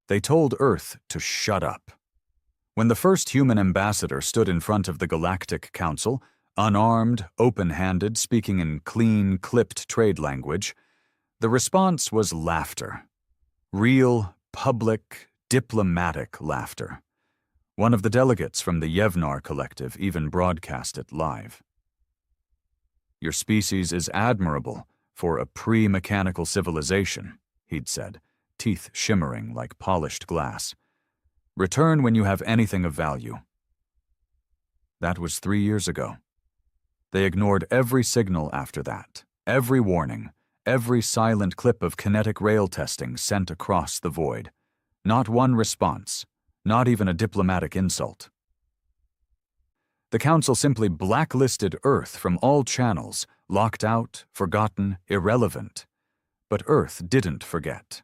They told Earth to shut up. When the first human ambassador stood in front of the Galactic Council, unarmed, open-handed, speaking in clean, clipped trade language, the response was laughter. Real, public, diplomatic laughter. One of the delegates from the Yevnar Collective even broadcast it live. "Your species is admirable for a pre-mechanical civilization," he'd said, teeth shimmering like polished glass. "Return when you have anything of value." That was 3 years ago. They ignored every signal after that, every warning, every silent clip of kinetic rail testing sent across the void. Not one response, not even a diplomatic insult. The Council simply blacklisted Earth from all channels, locked out, forgotten, irrelevant. But Earth didn't forget.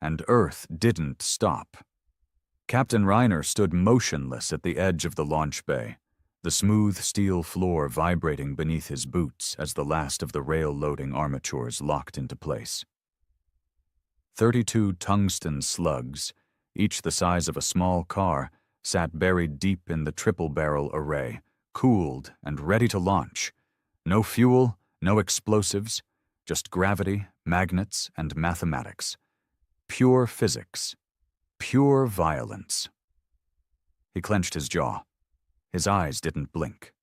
And Earth didn't stop. Captain Reiner stood motionless at the edge of the launch bay, the smooth steel floor vibrating beneath his boots as the last of the rail-loading armatures locked into place. 32 tungsten slugs, each the size of a small car, sat buried deep in the triple-barrel array, cooled and ready to launch. No fuel, no explosives, just gravity, magnets, and mathematics. Pure physics. Pure violence. He clenched his jaw. His eyes didn't blink.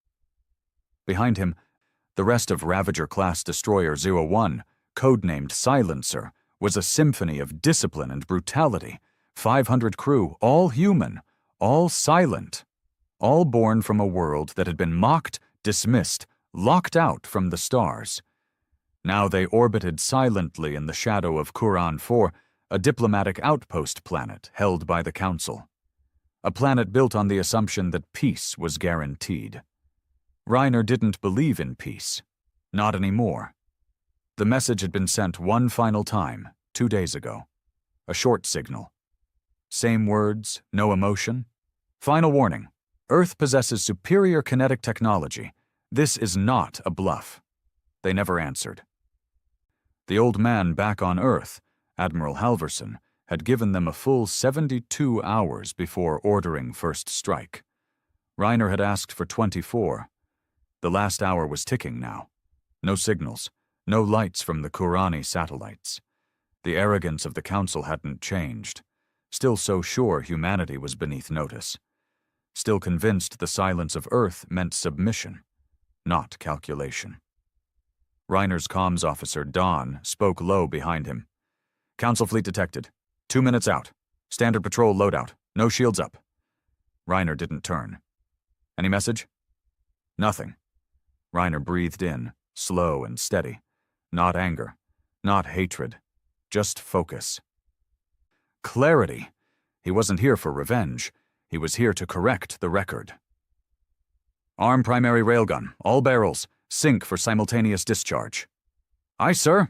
Behind him, the rest of Ravager-class Destroyer 01, codenamed Silencer, was a symphony of discipline and brutality. 500 crew, all human, all silent, all born from a world that had been mocked, dismissed, locked out from the stars. Now they orbited silently in the shadow of Kuran 4, a diplomatic outpost planet held by the Council. A planet built on the assumption that peace was guaranteed. Reiner didn't believe in peace. Not anymore. The message had been sent one final time, 2 days ago. A short signal. Same words, no emotion. Final warning. Earth possesses superior kinetic technology. This is not a bluff. They never answered. The old man back on Earth, Admiral Halverson, had given them a full 72 hours before ordering first strike. Reiner had asked for 24. The last hour was ticking now. No signals, no lights from the Kurani satellites. The arrogance of the Council hadn't changed. Still so sure humanity was beneath notice. Still convinced the silence of Earth meant submission, not calculation. Reiner's comms officer, Don, spoke low behind him. "Council fleet detected. 2 minutes out. Standard patrol loadout. No shields up." Reiner didn't turn. "Any message?" "Nothing." Reiner breathed in, slow and steady. Not anger, not hatred, just focus. Clarity. He wasn't here for revenge. He was here to correct the record. "Arm primary railgun, all barrels, sync for simultaneous discharge." "Aye, sir."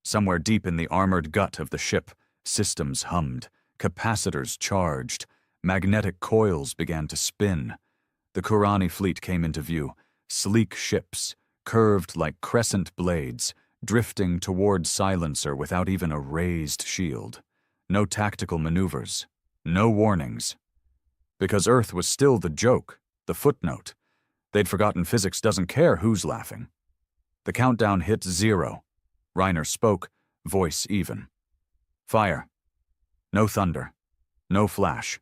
Somewhere deep in the armored gut of the ship, systems hummed, capacitors charged, magnetic coils began to spin. The Kurani fleet came into view, sleek ships, curved like crescent blades, drifting toward Silencer without even a raised shield. No tactical maneuvers, no warnings. Because Earth was still the joke, the footnote. They'd forgotten physics doesn't care who's laughing. The countdown hit 0. Reiner spoke, voice even. "Fire." No thunder. No flash.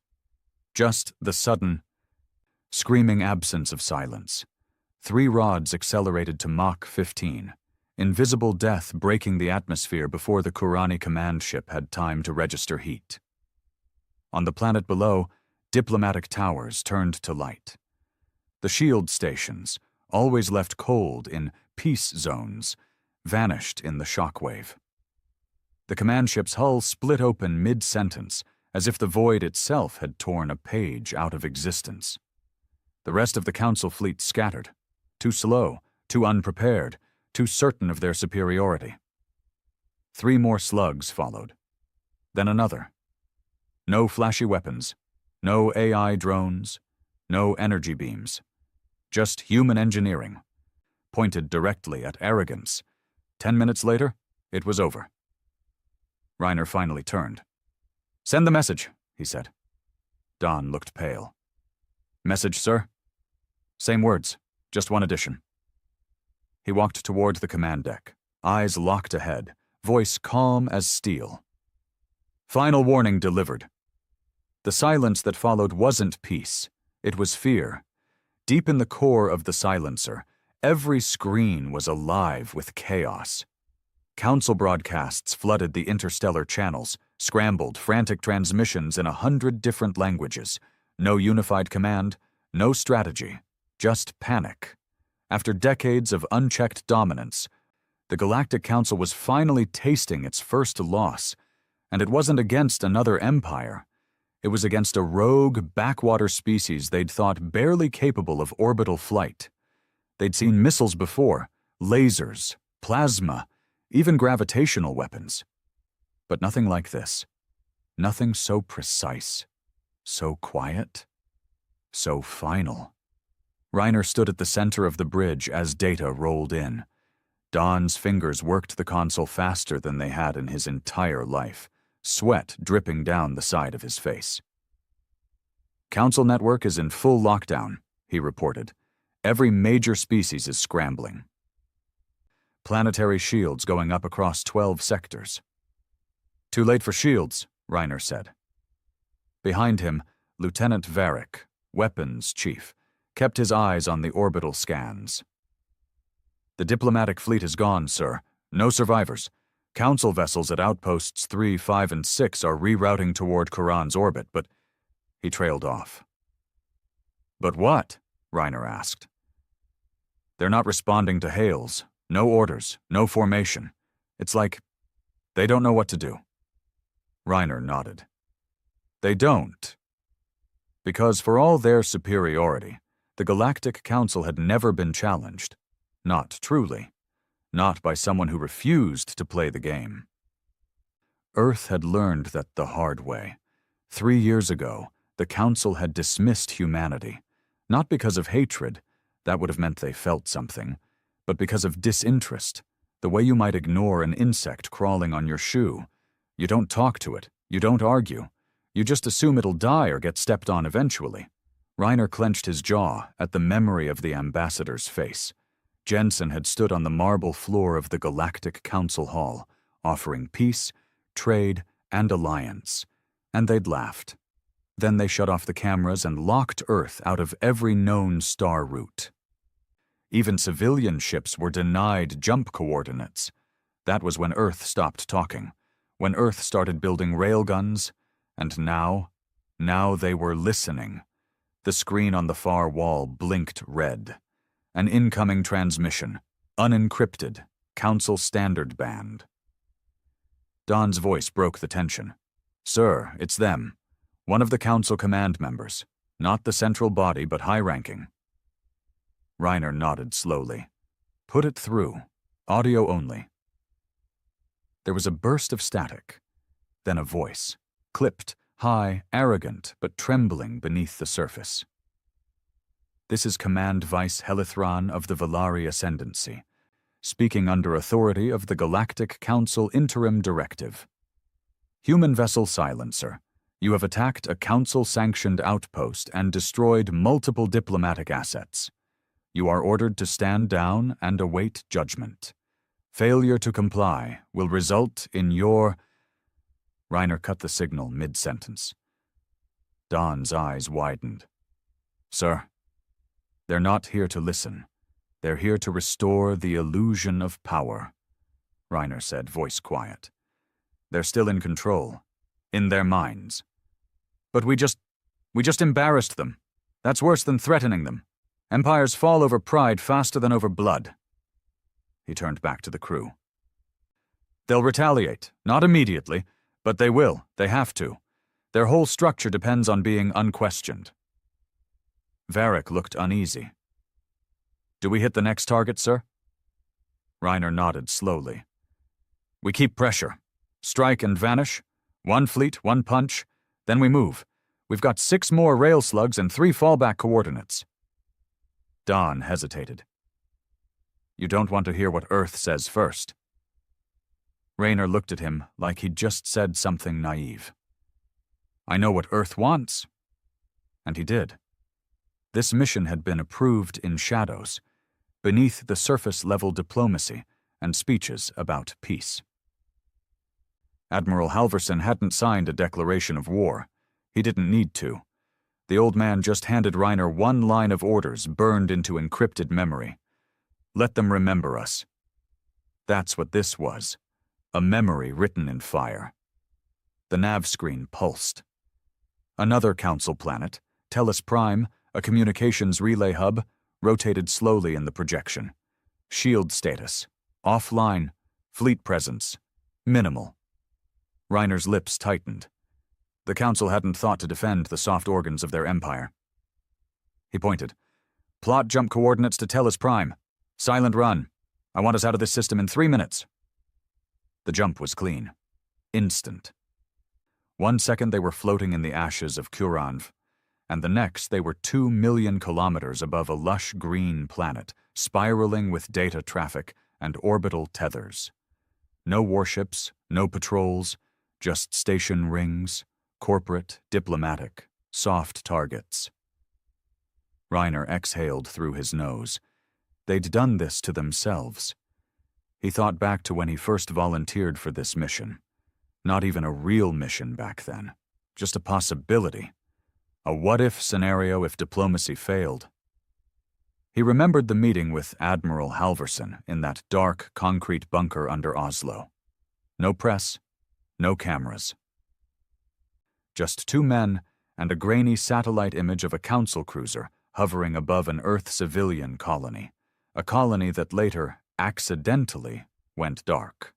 Just the sudden, screaming absence of silence. 3 rods accelerated to Mach 15. Invisible death breaking the atmosphere before the Kurani command ship had time to register heat. On the planet below, diplomatic towers turned to light. The shield stations, always left cold in peace zones, vanished in the shockwave. The command ship's hull split open mid-sentence, as if the void itself had torn a page out of existence. The rest of the Council fleet scattered, too slow, too unprepared, too certain of their superiority. 3 more slugs followed. Then another. No flashy weapons, no AI drones, no energy beams. Just human engineering, pointed directly at arrogance. 10 minutes later, it was over. Reiner finally turned. Send the message, he said. Don looked pale. Message, sir? Same words, just one addition. He walked toward the command deck, eyes locked ahead, voice calm as steel. Final warning delivered. The silence that followed wasn't peace. It was fear. Deep in the core of the silencer, every screen was alive with chaos. Council broadcasts flooded the interstellar channels, scrambled frantic transmissions in 100 different languages. No unified command, no strategy, just panic. After decades of unchecked dominance, the Galactic Council was finally tasting its first loss, and it wasn't against another empire. It was against a rogue, backwater species they'd thought barely capable of orbital flight. They'd seen missiles before, lasers, plasma, even gravitational weapons. But nothing like this. Nothing so precise, so quiet, so final. Reiner stood at the center of the bridge as data rolled in. Don's fingers worked the console faster than they had in his entire life, sweat dripping down the side of his face. Council network is in full lockdown, he reported. Every major species is scrambling. Planetary shields going up across 12 sectors. Too late for shields, Reiner said. Behind him, Lieutenant Varric, weapons chief, kept his eyes on the orbital scans. The diplomatic fleet is gone, sir. No survivors. Council vessels at outposts 3, 5, and 6 are rerouting toward Quran's orbit, but he trailed off. But what? Reiner asked. They're not responding to hails. No orders, no formation. It's like they don't know what to do. Reiner nodded. They don't. Because for all their superiority, the Galactic Council had never been challenged. Not truly. Not by someone who refused to play the game. Earth had learned that the hard way. 3 years ago, the Council had dismissed humanity, not because of hatred, that would have meant they felt something, but because of disinterest, the way you might ignore an insect crawling on your shoe. You don't talk to it, you don't argue, you just assume it'll die or get stepped on eventually. Reiner clenched his jaw at the memory of the ambassador's face. Jensen had stood on the marble floor of the Galactic Council Hall, offering peace, trade, and alliance, and they'd laughed. Then they shut off the cameras and locked Earth out of every known star route. Even civilian ships were denied jump coordinates. That was when Earth stopped talking, when Earth started building railguns, and now they were listening. The screen on the far wall blinked red. An incoming transmission, unencrypted, Council standard band. Don's voice broke the tension. Sir, it's them. One of the Council command members. Not the central body, but high-ranking. Reiner nodded slowly. Put it through. Audio only. There was a burst of static. Then a voice. Clipped, high, arrogant, but trembling beneath the surface. This is Command Vice Helithron of the Valari Ascendancy, speaking under authority of the Galactic Council Interim Directive. Human Vessel Silencer, you have attacked a Council-sanctioned outpost and destroyed multiple diplomatic assets. You are ordered to stand down and await judgment. Failure to comply will result in your... Reiner cut the signal mid-sentence. Don's eyes widened. Sir, they're not here to listen. They're here to restore the illusion of power, Reiner said, voice quiet. They're still in control, in their minds. But we just embarrassed them. That's worse than threatening them. Empires fall over pride faster than over blood. He turned back to the crew. They'll retaliate, not immediately, but they will, they have to. Their whole structure depends on being unquestioned. Varric looked uneasy. Do we hit the next target, sir? Reiner nodded slowly. We keep pressure. Strike and vanish. 1 fleet, 1 punch. Then we move. We've got 6 more rail slugs and 3 fallback coordinates. Don hesitated. You don't want to hear what Earth says first. Reiner looked at him like he'd just said something naive. I know what Earth wants. And he did. This mission had been approved in shadows, beneath the surface-level diplomacy and speeches about peace. Admiral Halverson hadn't signed a declaration of war. He didn't need to. The old man just handed Reiner one line of orders burned into encrypted memory. Let them remember us. That's what this was. A memory written in fire. The nav screen pulsed. Another council planet, Tellus Prime, a communications relay hub, rotated slowly in the projection. Shield status. Offline. Fleet presence. Minimal. Reiner's lips tightened. The council hadn't thought to defend the soft organs of their empire. He pointed. Plot jump coordinates to Tellus Prime. Silent run. I want us out of this system in 3 minutes. The jump was clean. Instant. 1 second they were floating in the ashes of Kuranv, and the next they were 2 million kilometers above a lush green planet, spiraling with data traffic and orbital tethers. No warships, no patrols, just station rings, corporate, diplomatic, soft targets. Reiner exhaled through his nose. They'd done this to themselves. He thought back to when he first volunteered for this mission. Not even a real mission back then. Just a possibility. A what-if scenario if diplomacy failed. He remembered the meeting with Admiral Halverson in that dark concrete bunker under Oslo. No press, no cameras. Just 2 men and a grainy satellite image of a council cruiser hovering above an Earth civilian colony. A colony that later, accidentally, went dark.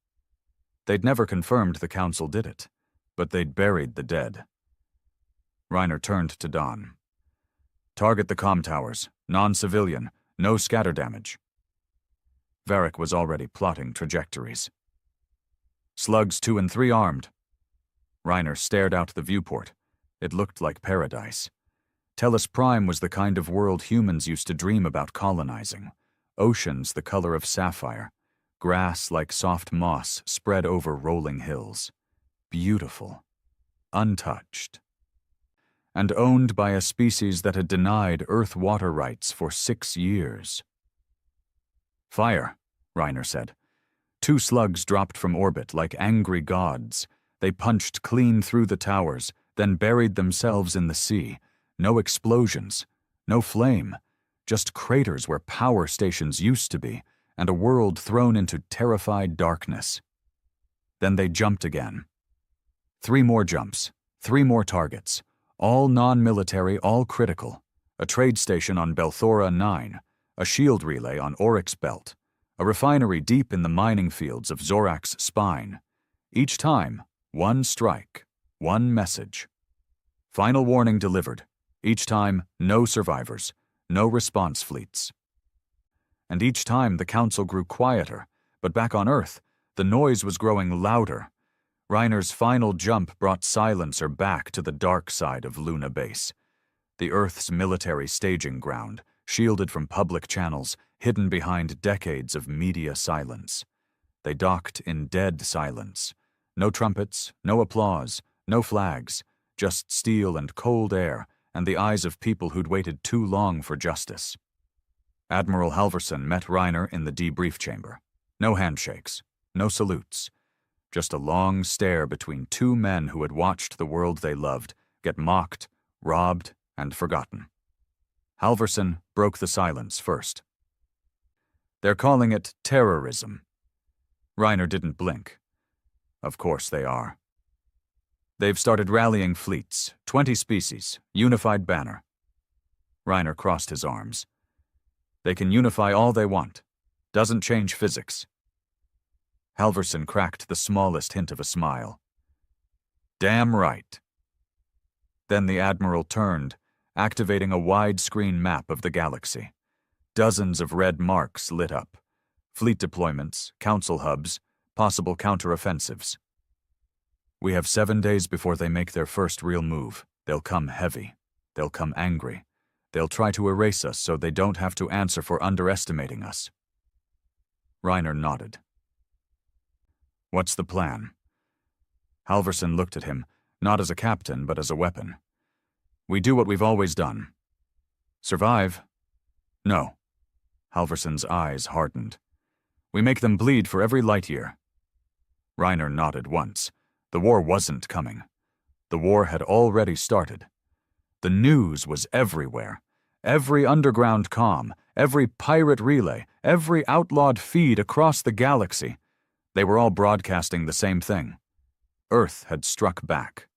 They'd never confirmed the council did it, but they'd buried the dead. Reiner turned to Don. Target the comm towers, non-civilian, no scatter damage. Varric was already plotting trajectories. Slugs 2 and 3 armed. Reiner stared out the viewport. It looked like paradise. Tellus Prime was the kind of world humans used to dream about colonizing. Oceans the color of sapphire. Grass like soft moss spread over rolling hills. Beautiful. Untouched. And owned by a species that had denied Earth water rights for 6 years. Fire, Reiner said. 2 slugs dropped from orbit like angry gods. They punched clean through the towers, then buried themselves in the sea. No explosions, no flame, just craters where power stations used to be, and a world thrown into terrified darkness. Then they jumped again. 3 more jumps, 3 more targets, all non-military, all critical. A trade station on Belthora 9, a shield relay on Oryx Belt, a refinery deep in the mining fields of Zorak's spine. Each time, 1 strike, 1 message. Final warning delivered. Each time, no survivors, no response fleets. And each time the council grew quieter, but back on Earth, the noise was growing louder. Reiner's final jump brought Silencer back to the dark side of Luna Base. The Earth's military staging ground, shielded from public channels, hidden behind decades of media silence. They docked in dead silence. No trumpets, no applause, no flags, just steel and cold air, and the eyes of people who'd waited too long for justice. Admiral Halverson met Reiner in the debrief chamber. No handshakes, no salutes. Just a long stare between 2 men who had watched the world they loved get mocked, robbed, and forgotten. Halverson broke the silence first. They're calling it terrorism. Reiner didn't blink. Of course they are. They've started rallying fleets, 20 species, unified banner. Reiner crossed his arms. They can unify all they want. Doesn't change physics. Halverson cracked the smallest hint of a smile. Damn right. Then the Admiral turned, activating a widescreen map of the galaxy. Dozens of red marks lit up. Fleet deployments, council hubs, possible counteroffensives. We have 7 days before they make their first real move. They'll come heavy. They'll come angry. They'll try to erase us so they don't have to answer for underestimating us. Reiner nodded. What's the plan? Halverson looked at him, Not as a captain, but as a weapon. We do what we've always done. Survive? No. Halverson's eyes hardened. We make them bleed for every light year. Reiner nodded once. The war wasn't coming. The war had already started. The news was everywhere. Every underground comm, every pirate relay, every outlawed feed across the galaxy. They were all broadcasting the same thing. Earth had struck back.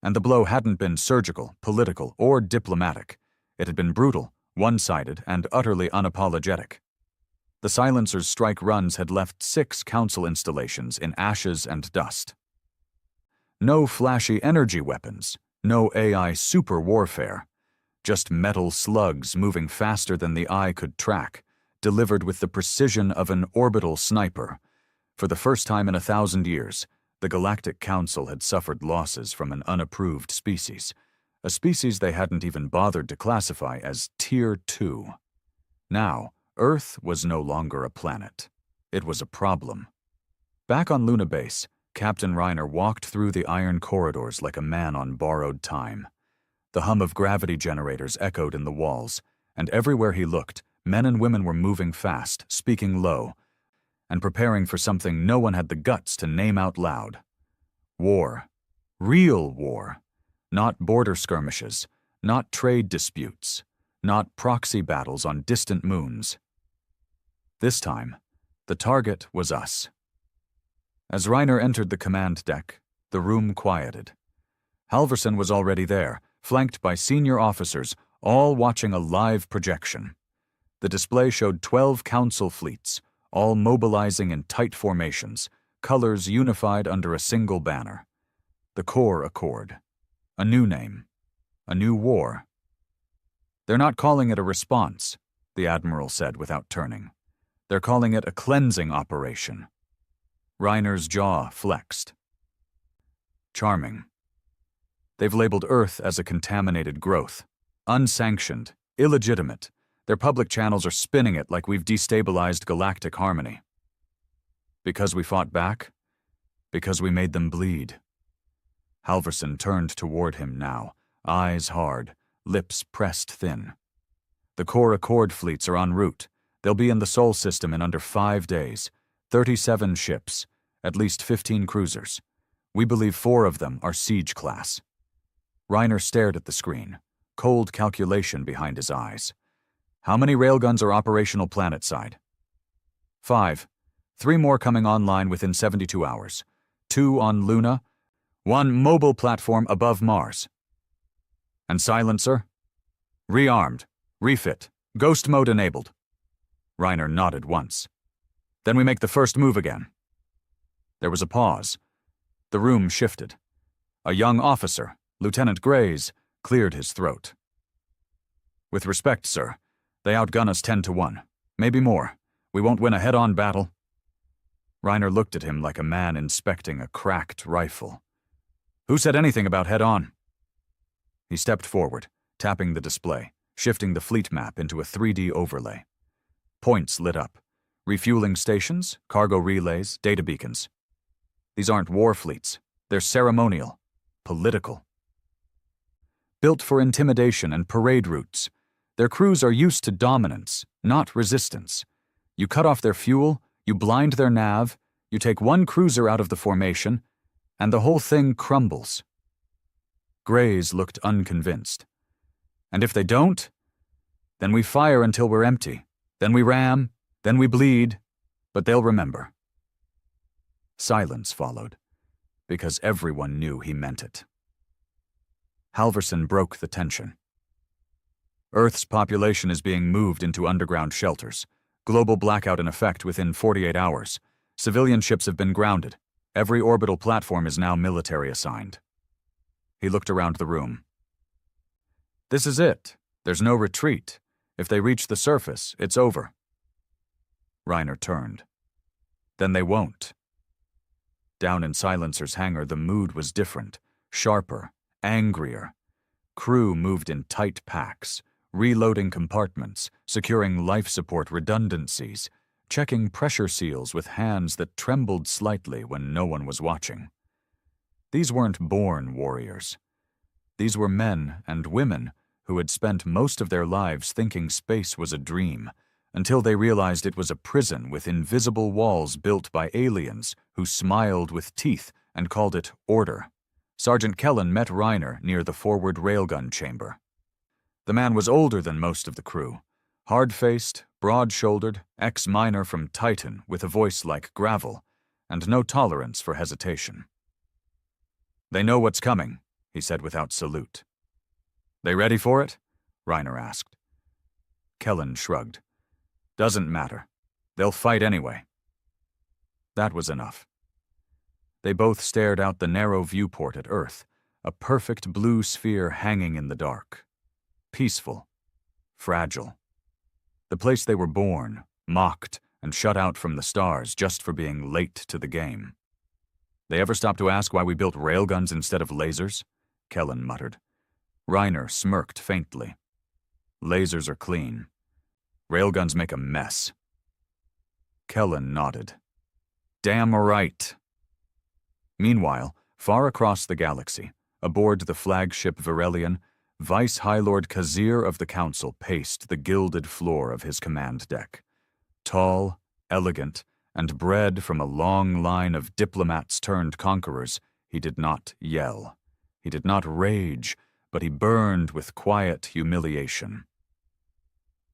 And the blow hadn't been surgical, political, or diplomatic. It had been brutal, one-sided, and utterly unapologetic. The Silencer's strike runs had left 6 council installations in ashes and dust. No flashy energy weapons, no AI super warfare. Just metal slugs moving faster than the eye could track, delivered with the precision of an orbital sniper. For the first time in 1,000 years, the Galactic Council had suffered losses from an unapproved species, a species they hadn't even bothered to classify as Tier 2. Now, Earth was no longer a planet. It was a problem. Back on Luna Base, Captain Reiner walked through the iron corridors like a man on borrowed time. The hum of gravity generators echoed in the walls, and everywhere he looked, men and women were moving fast, speaking low, and preparing for something no one had the guts to name out loud. War. Real war. Not border skirmishes, not trade disputes, not proxy battles on distant moons. This time, the target was us. As Reiner entered the command deck, the room quieted. Halverson was already there, flanked by senior officers, all watching a live projection. The display showed 12 council fleets, all mobilizing in tight formations, colors unified under a single banner. The Core Accord. A new name. A new war. They're not calling it a response, the Admiral said without turning. They're calling it a cleansing operation. Reiner's jaw flexed. Charming. They've labeled Earth as a contaminated growth. Unsanctioned, illegitimate. Their public channels are spinning it like we've destabilized galactic harmony. Because we fought back? Because we made them bleed. Halverson turned toward him now, eyes hard, lips pressed thin. The Core Accord fleets are en route. They'll be in the Sol system in under 5 days. 37 ships, at least 15 cruisers. We believe 4 of them are siege class. Reiner stared at the screen, cold calculation behind his eyes. How many railguns are operational planet-side? 5. 3 more coming online within 72 hours. 2 on Luna, 1 mobile platform above Mars. And Silencer? Rearmed, refit, ghost mode enabled. Reiner nodded once. Then we make the first move again. There was a pause. The room shifted. A young officer, Lieutenant Grays, cleared his throat. With respect, sir, they outgun us 10-1. Maybe more. We won't win a head-on battle. Reiner looked at him like a man inspecting a cracked rifle. Who said anything about head-on? He stepped forward, tapping the display, shifting the fleet map into a 3D overlay. Points lit up. Refueling stations, cargo relays, data beacons. These aren't war fleets. They're ceremonial, political. Built for intimidation and parade routes. Their crews are used to dominance, not resistance. You cut off their fuel, you blind their nav, you take 1 cruiser out of the formation, and the whole thing crumbles. Grays looked unconvinced. And if they don't, then we fire until we're empty. Then we ram, then we bleed, but they'll remember. Silence followed, because everyone knew he meant it. Halverson broke the tension. Earth's population is being moved into underground shelters. Global blackout in effect within 48 hours. Civilian ships have been grounded. Every orbital platform is now military assigned. He looked around the room. This is it. There's no retreat. If they reach the surface, it's over. Reiner turned. Then they won't. Down in Silencer's hangar, the mood was different, sharper, angrier. Crew moved in tight packs, reloading compartments, securing life support redundancies, checking pressure seals with hands that trembled slightly when no one was watching. These weren't born warriors. These were men and women who had spent most of their lives thinking space was a dream, until they realized it was a prison with invisible walls built by aliens who smiled with teeth and called it order. Sergeant Kellen met Reiner near the forward railgun chamber. The man was older than most of the crew, hard-faced, broad-shouldered, ex-miner from Titan with a voice like gravel, and no tolerance for hesitation. "They know what's coming," he said without salute. "They ready for it?" Reiner asked. Kellen shrugged. "Doesn't matter. They'll fight anyway." That was enough. They both stared out the narrow viewport at Earth, a perfect blue sphere hanging in the dark. Peaceful. Fragile. The place they were born, mocked, and shut out from the stars just for being late to the game. "They ever stop to ask why we built railguns instead of lasers?" Kellen muttered. Reiner smirked faintly. "Lasers are clean. Railguns make a mess." Kellen nodded. "Damn right." Meanwhile, far across the galaxy, aboard the flagship Virelian, Vice High Lord Kazir of the Council paced the gilded floor of his command deck. Tall, elegant, and bred from a long line of diplomats turned conquerors, he did not yell. He did not rage, but he burned with quiet humiliation.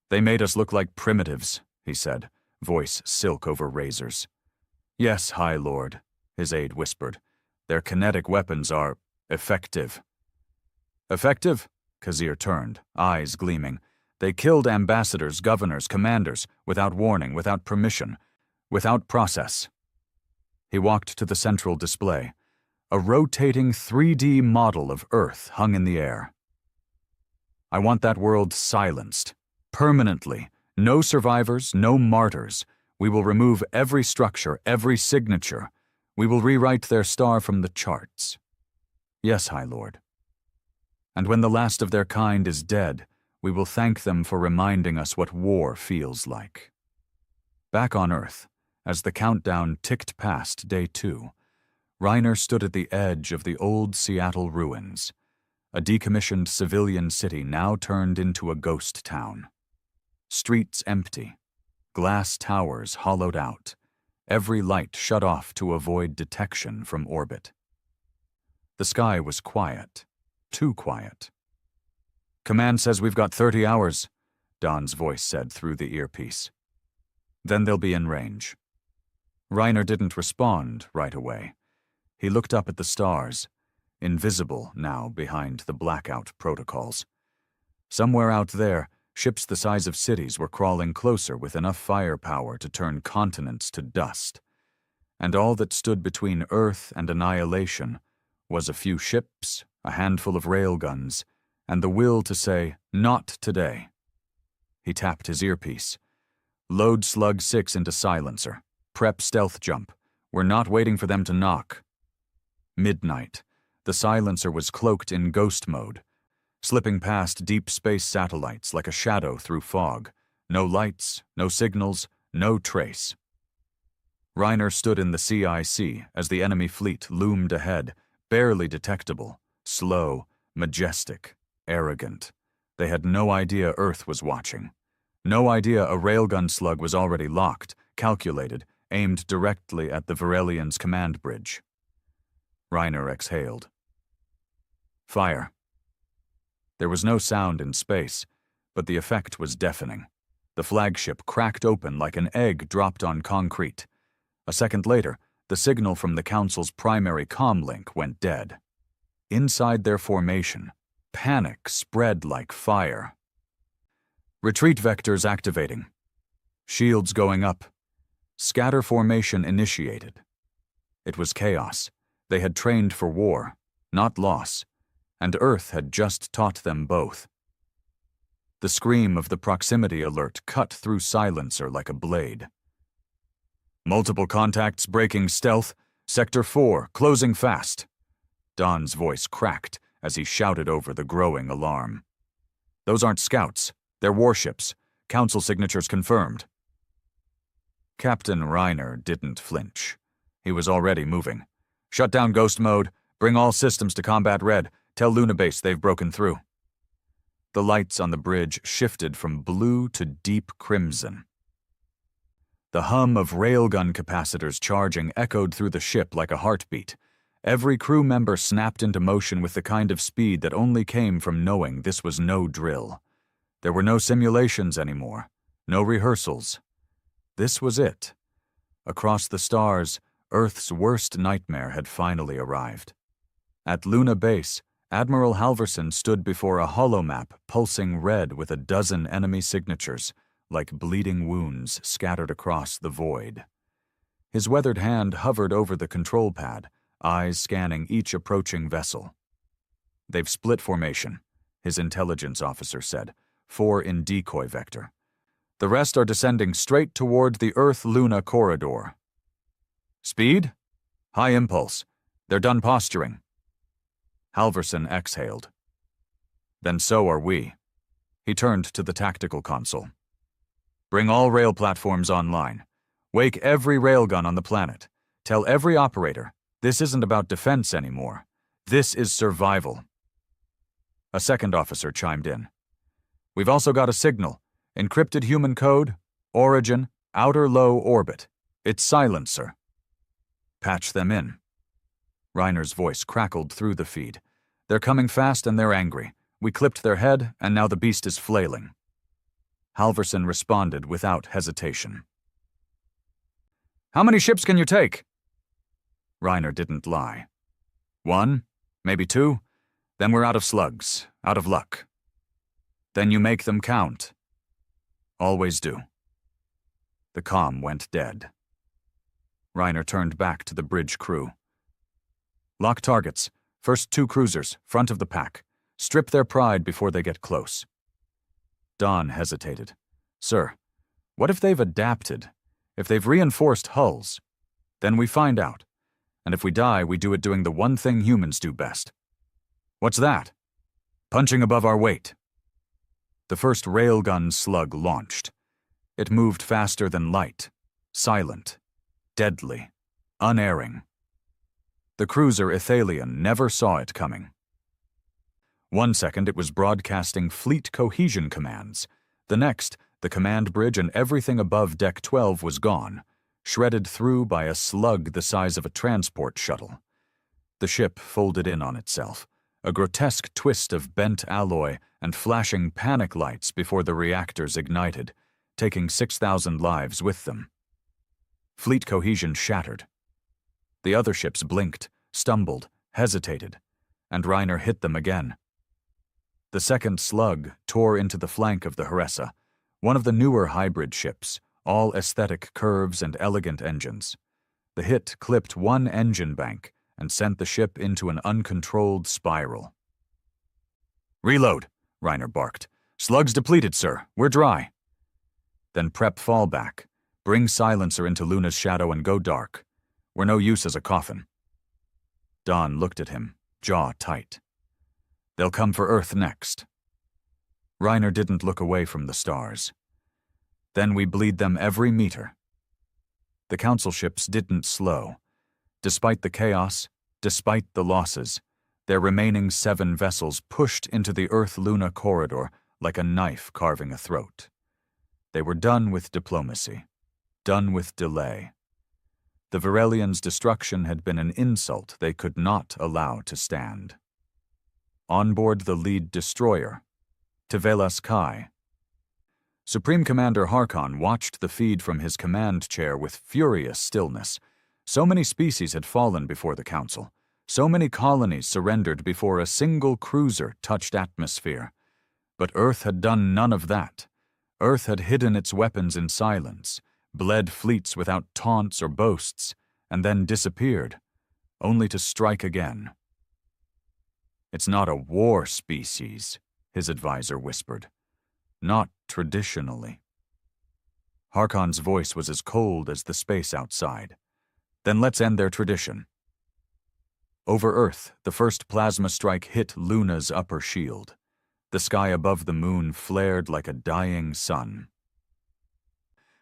"They made us look like primitives," he said, voice silk over razors. "Yes, High Lord," his aide whispered. "Their kinetic weapons are effective." "Effective?" Kazir turned, eyes gleaming. "They killed ambassadors, governors, commanders, without warning, without permission, without process." He walked to the central display. A rotating 3D model of Earth hung in the air. "I want that world silenced. Permanently. No survivors, no martyrs. We will remove every structure, every signature. We will rewrite their star from the charts." "Yes, High Lord." "And when the last of their kind is dead, we will thank them for reminding us what war feels like." Back on Earth, as the countdown ticked past day 2, Reiner stood at the edge of the old Seattle ruins, a decommissioned civilian city now turned into a ghost town. Streets empty, glass towers hollowed out, every light shut off to avoid detection from orbit. The sky was quiet, too quiet. "Command says we've got 30 hours, Don's voice said through the earpiece. "Then they'll be in range." Reiner didn't respond right away. He looked up at the stars, invisible now behind the blackout protocols. Somewhere out there, ships the size of cities were crawling closer with enough firepower to turn continents to dust. And all that stood between Earth and annihilation was a few ships, a handful of railguns, and the will to say, "Not today." He tapped his earpiece. "Load Slug 6 into silencer. Prep stealth jump. We're not waiting for them to knock." Midnight. The silencer was cloaked in ghost mode, slipping past deep space satellites like a shadow through fog. No lights, no signals, no trace. Reiner stood in the CIC as the enemy fleet loomed ahead, barely detectable, slow, majestic, arrogant. They had no idea Earth was watching. No idea a railgun slug was already locked, calculated, aimed directly at the Virelian's command bridge. Reiner exhaled. Fire. There was no sound in space, but the effect was deafening. The flagship cracked open like an egg dropped on concrete. A second later, the signal from the Council's primary comm link went dead. Inside their formation, panic spread like fire. "Retreat vectors activating. Shields going up. Scatter formation initiated." It was chaos. They had trained for war, not loss, and Earth had just taught them both. The scream of the proximity alert cut through silencer like a blade. "Multiple contacts breaking stealth. Sector 4, closing fast." Don's voice cracked as he shouted over the growing alarm. "Those aren't scouts. They're warships. Council signatures confirmed." Captain Reiner didn't flinch. He was already moving. "Shut down ghost mode. Bring all systems to Combat Red. Tell Luna Base they've broken through. The lights on the bridge shifted from blue to deep crimson. The hum of railgun capacitors charging echoed through the ship like a heartbeat. Every crew member snapped into motion with the kind of speed that only came from knowing this was no drill. There were no simulations anymore, no rehearsals. This was it. Across the stars, Earth's worst nightmare had finally arrived. At Luna Base, Admiral Halverson stood before a holomap pulsing red with a dozen enemy signatures, like bleeding wounds scattered across the void. His weathered hand hovered over the control pad, eyes scanning each approaching vessel. They've split formation, his intelligence officer said, 4 in decoy vector. The rest are descending straight toward the Earth-Luna corridor. Speed? High impulse. They're done posturing. Halverson exhaled. Then so are we. He turned to the tactical console. Bring all rail platforms online. Wake every railgun on the planet. Tell every operator, this isn't about defense anymore. This is survival. A second officer chimed in. We've also got a signal. Encrypted human code, origin, outer low orbit. It's silencer. Patch them in. Reiner's voice crackled through the feed. They're coming fast and they're angry. We clipped their head and now the beast is flailing. Halverson responded without hesitation. How many ships can you take? Reiner didn't lie. 1, maybe 2, then we're out of slugs, out of luck. Then you make them count. Always do. The comm went dead. Reiner turned back to the bridge crew. Lock targets. First 2 cruisers, front of the pack. Strip their pride before they get close. Don hesitated. Sir, what if they've adapted? If they've reinforced hulls? Then we find out. And if we die, we do it doing the one thing humans do best. What's that? Punching above our weight. The first railgun slug launched. It moved faster than light, silent, deadly, unerring. The cruiser Ithalian never saw it coming. 1 second it was broadcasting fleet cohesion commands. The next, the command bridge and everything above Deck 12 was gone, shredded through by a slug the size of a transport shuttle. The ship folded in on itself, a grotesque twist of bent alloy and flashing panic lights before the reactors ignited, taking 6,000 lives with them. Fleet cohesion shattered. The other ships blinked, stumbled, hesitated, and Reiner hit them again. The second slug tore into the flank of the Haressa, one of the newer hybrid ships, all aesthetic curves and elegant engines. The hit clipped one engine bank and sent the ship into an uncontrolled spiral. Reload, Reiner barked. Slugs depleted, sir. We're dry. Then prep fallback. Bring silencer into Luna's shadow and go dark. We're no use as a coffin. Don looked at him, jaw tight. They'll come for Earth next. Reiner didn't look away from the stars. Then we bleed them every meter. The council ships didn't slow. Despite the chaos, despite the losses, their remaining 7 vessels pushed into the Earth-Luna corridor like a knife carving a throat. They were done with diplomacy, done with delay. The Varelians' destruction had been an insult they could not allow to stand. On board the lead destroyer, Tevelas Kai. Supreme Commander Harkon watched the feed from his command chair with furious stillness. So many species had fallen before the Council. So many colonies surrendered before a single cruiser touched atmosphere. But Earth had done none of that. Earth had hidden its weapons in silence, bled fleets without taunts or boasts, and then disappeared, only to strike again. It's not a war species, his advisor whispered. Not traditionally. Harkon's voice was as cold as the space outside. Then let's end their tradition. Over Earth, the first plasma strike hit Luna's upper shield. The sky above the moon flared like a dying sun.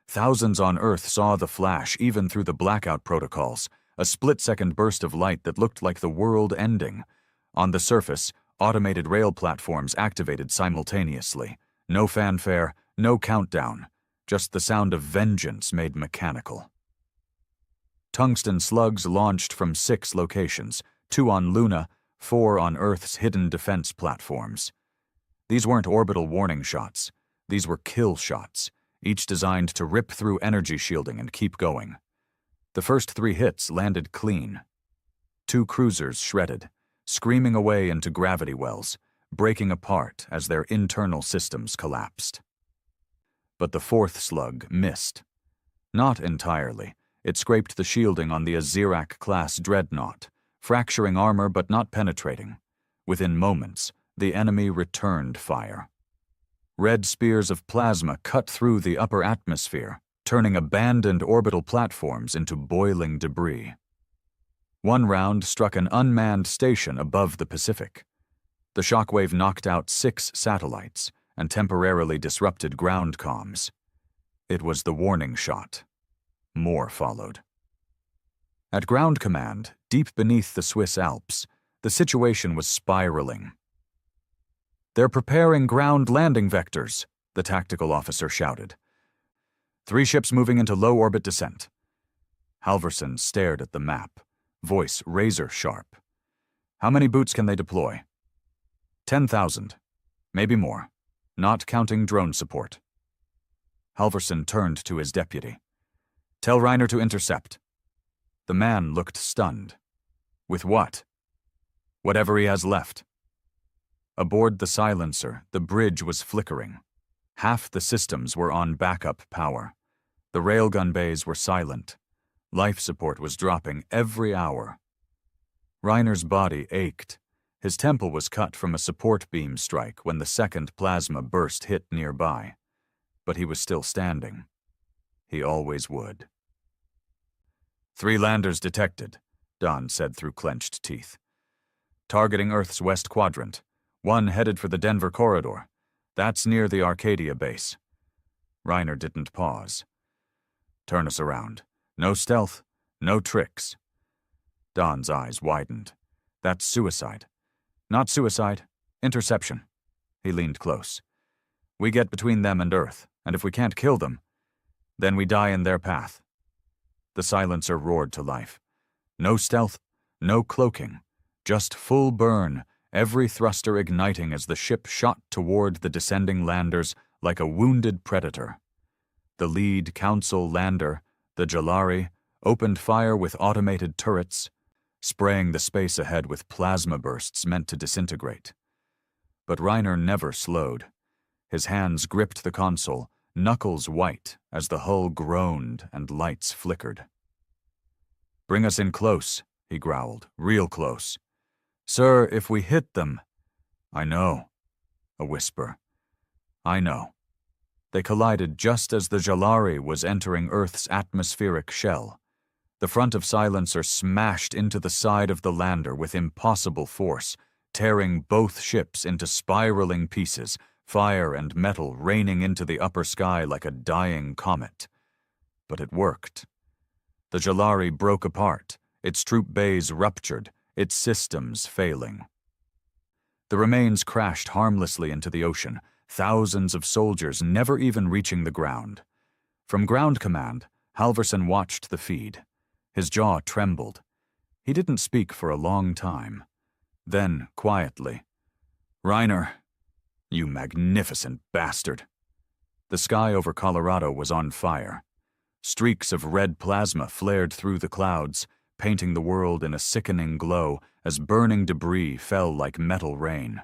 Thousands on Earth saw the flash even through the blackout protocols, a split-second burst of light that looked like the world ending. On the surface, automated rail platforms activated simultaneously. No fanfare, no countdown, just the sound of vengeance made mechanical. Tungsten slugs launched from 6 locations, 2 on Luna, 4 on Earth's hidden defense platforms. These weren't orbital warning shots. These were kill shots, each designed to rip through energy shielding and keep going. The first 3 hits landed clean. 2 cruisers shredded, screaming away into gravity wells, breaking apart as their internal systems collapsed. But the 4th slug missed. Not entirely. It scraped the shielding on the Azirak-class dreadnought, fracturing armor but not penetrating. Within moments, the enemy returned fire. Red spears of plasma cut through the upper atmosphere, turning abandoned orbital platforms into boiling debris. One round struck an unmanned station above the Pacific. The shockwave knocked out 6 satellites and temporarily disrupted ground comms. It was the warning shot. More followed. At ground command, deep beneath the Swiss Alps, the situation was spiraling. "They're preparing ground landing vectors," the tactical officer shouted. 3 ships moving into low-orbit descent. Halverson stared at the map, voice razor-sharp. "How many boots can they deploy?" 10,000. Maybe more, not counting drone support. Halverson turned to his deputy. "Tell Reiner to intercept." The man looked stunned. "With what?" "Whatever he has left." Aboard the silencer, the bridge was flickering. Half the systems were on backup power. The railgun bays were silent. Life support was dropping every hour. Reiner's body ached. His temple was cut from a support beam strike when the second plasma burst hit nearby. But he was still standing. He always would. 3 landers detected, Don said through clenched teeth. Targeting Earth's west quadrant. 1 headed for the Denver corridor. That's near the Arcadia base. Reiner didn't pause. "Turn us around. No stealth, no tricks." Don's eyes widened. "That's suicide." "Not suicide. Interception." He leaned close. "We get between them and Earth, and if we can't kill them, then we die in their path." The silencer roared to life. No stealth, no cloaking, just full burn, every thruster igniting as the ship shot toward the descending landers like a wounded predator. The lead Council lander, the Jalari, opened fire with automated turrets, spraying the space ahead with plasma bursts meant to disintegrate. But Reiner never slowed. His hands gripped the console, knuckles white as the hull groaned and lights flickered. "Bring us in close," he growled, "real close." "Sir, if we hit them—" "I know." A whisper. "I know." They collided just as the Jalari was entering Earth's atmospheric shell. The front of Silencer smashed into the side of the lander with impossible force, tearing both ships into spiraling pieces, fire and metal raining into the upper sky like a dying comet. But it worked. The Jalari broke apart, its troop bays ruptured, its systems failing. The remains crashed harmlessly into the ocean, thousands of soldiers never even reaching the ground. From ground command, Halverson watched the feed. His jaw trembled. He didn't speak for a long time. Then, quietly, "Reiner, you magnificent bastard." The sky over Colorado was on fire. Streaks of red plasma flared through the clouds, painting the world in a sickening glow as burning debris fell like metal rain.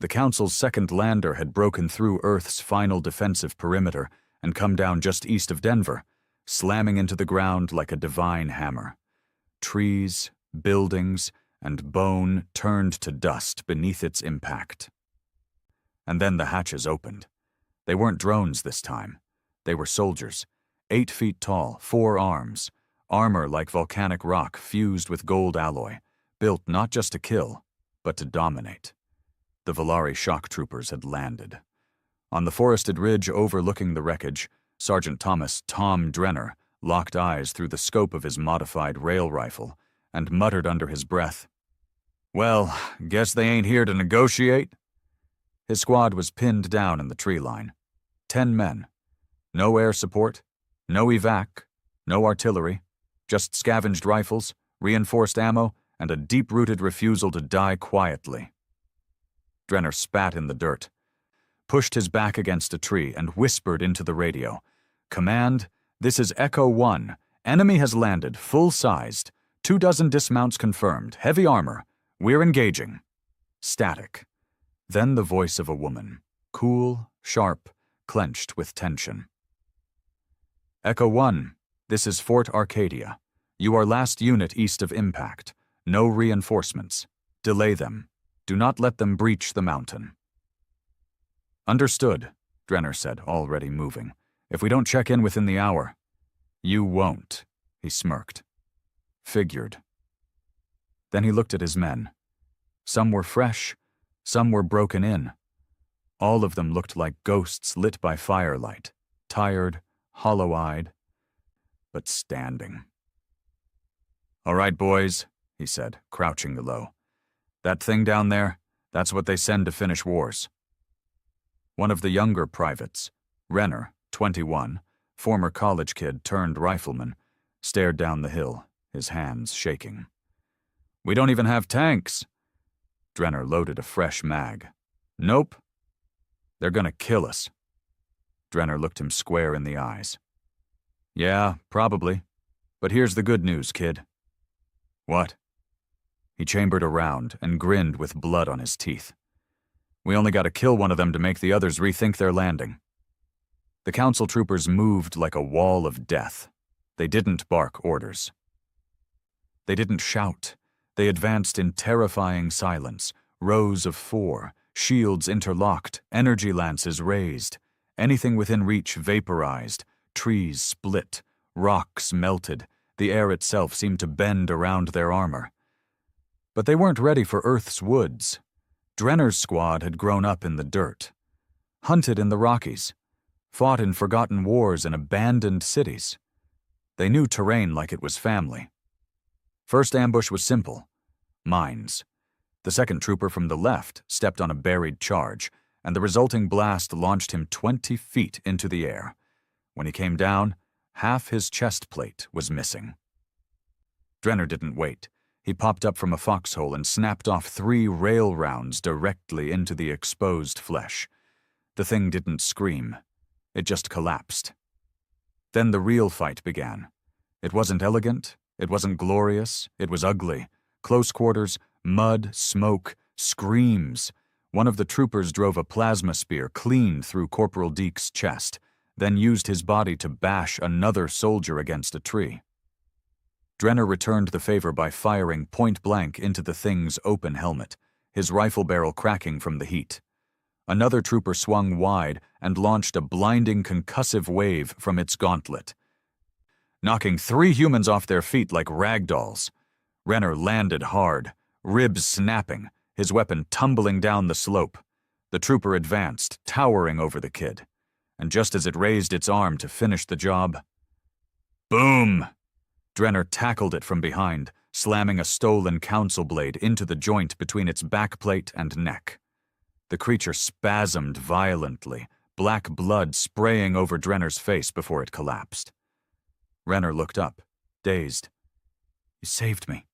The Council's second lander had broken through Earth's final defensive perimeter and come down just east of Denver, slamming into the ground like a divine hammer. Trees, buildings, and bone turned to dust beneath its impact. And then the hatches opened. They weren't drones this time. They were soldiers, 8 feet tall, 4 arms, armor like volcanic rock fused with gold alloy, built not just to kill, but to dominate. The Volari shock troopers had landed. On the forested ridge overlooking the wreckage, Sergeant Thomas "Tom" Drenner locked eyes through the scope of his modified rail rifle, and muttered under his breath, "Well, guess they ain't here to negotiate." His squad was pinned down in the tree line. 10 men. No air support, no evac, no artillery, just scavenged rifles, reinforced ammo, and a deep-rooted refusal to die quietly. Drenner spat in the dirt, pushed his back against a tree, and whispered into the radio, "Command, this is Echo 1. Enemy has landed, full-sized. 24 dismounts confirmed, heavy armor. We're engaging." Static. Then the voice of a woman, cool, sharp, clenched with tension. "Echo 1, this is Fort Arcadia. You are last unit east of impact. No reinforcements. Delay them. Do not let them breach the mountain." "Understood," Drenner said, already moving. "If we don't check in within the hour." "You won't," he smirked. "Figured." Then he looked at his men. Some were fresh, some were broken in. All of them looked like ghosts lit by firelight, tired, hollow-eyed, but standing. "All right, boys," he said, crouching low. "That thing down there, that's what they send to finish wars." One of the younger privates, Renner, 21, former college kid turned rifleman, stared down the hill, his hands shaking. "We don't even have tanks." Drenner loaded a fresh mag. "Nope. They're gonna kill us." Drenner looked him square in the eyes. "Yeah, probably. But here's the good news, kid." "What?" He chambered around and grinned with blood on his teeth. "We only gotta kill one of them to make the others rethink their landing." The council troopers moved like a wall of death. They didn't bark orders. They didn't shout. They advanced in terrifying silence, rows of 4, shields interlocked, energy lances raised. Anything within reach vaporized, trees split, rocks melted, the air itself seemed to bend around their armor. But they weren't ready for Earth's woods. Drenner's squad had grown up in the dirt, hunted in the Rockies, fought in forgotten wars in abandoned cities. They knew terrain like it was family. First ambush was simple: mines. The second trooper from the left stepped on a buried charge, and the resulting blast launched him 20 feet into the air. When he came down, half his chest plate was missing. Drenner didn't wait. He popped up from a foxhole and snapped off 3 rail rounds directly into the exposed flesh. The thing didn't scream. It just collapsed. Then the real fight began. It wasn't elegant, it wasn't glorious, it was ugly. Close quarters, mud, smoke, screams. One of the troopers drove a plasma spear clean through Corporal Deke's chest, then used his body to bash another soldier against a tree. Drenner returned the favor by firing point-blank into the thing's open helmet, his rifle barrel cracking from the heat. Another trooper swung wide and launched a blinding concussive wave from its gauntlet, knocking 3 humans off their feet like rag dolls. Renner landed hard, ribs snapping, his weapon tumbling down the slope. The trooper advanced, towering over the kid, and just as it raised its arm to finish the job, boom! Drenner tackled it from behind, slamming a stolen council blade into the joint between its backplate and neck. The creature spasmed violently, black blood spraying over Drenner's face before it collapsed. Renner looked up, dazed. "You saved me."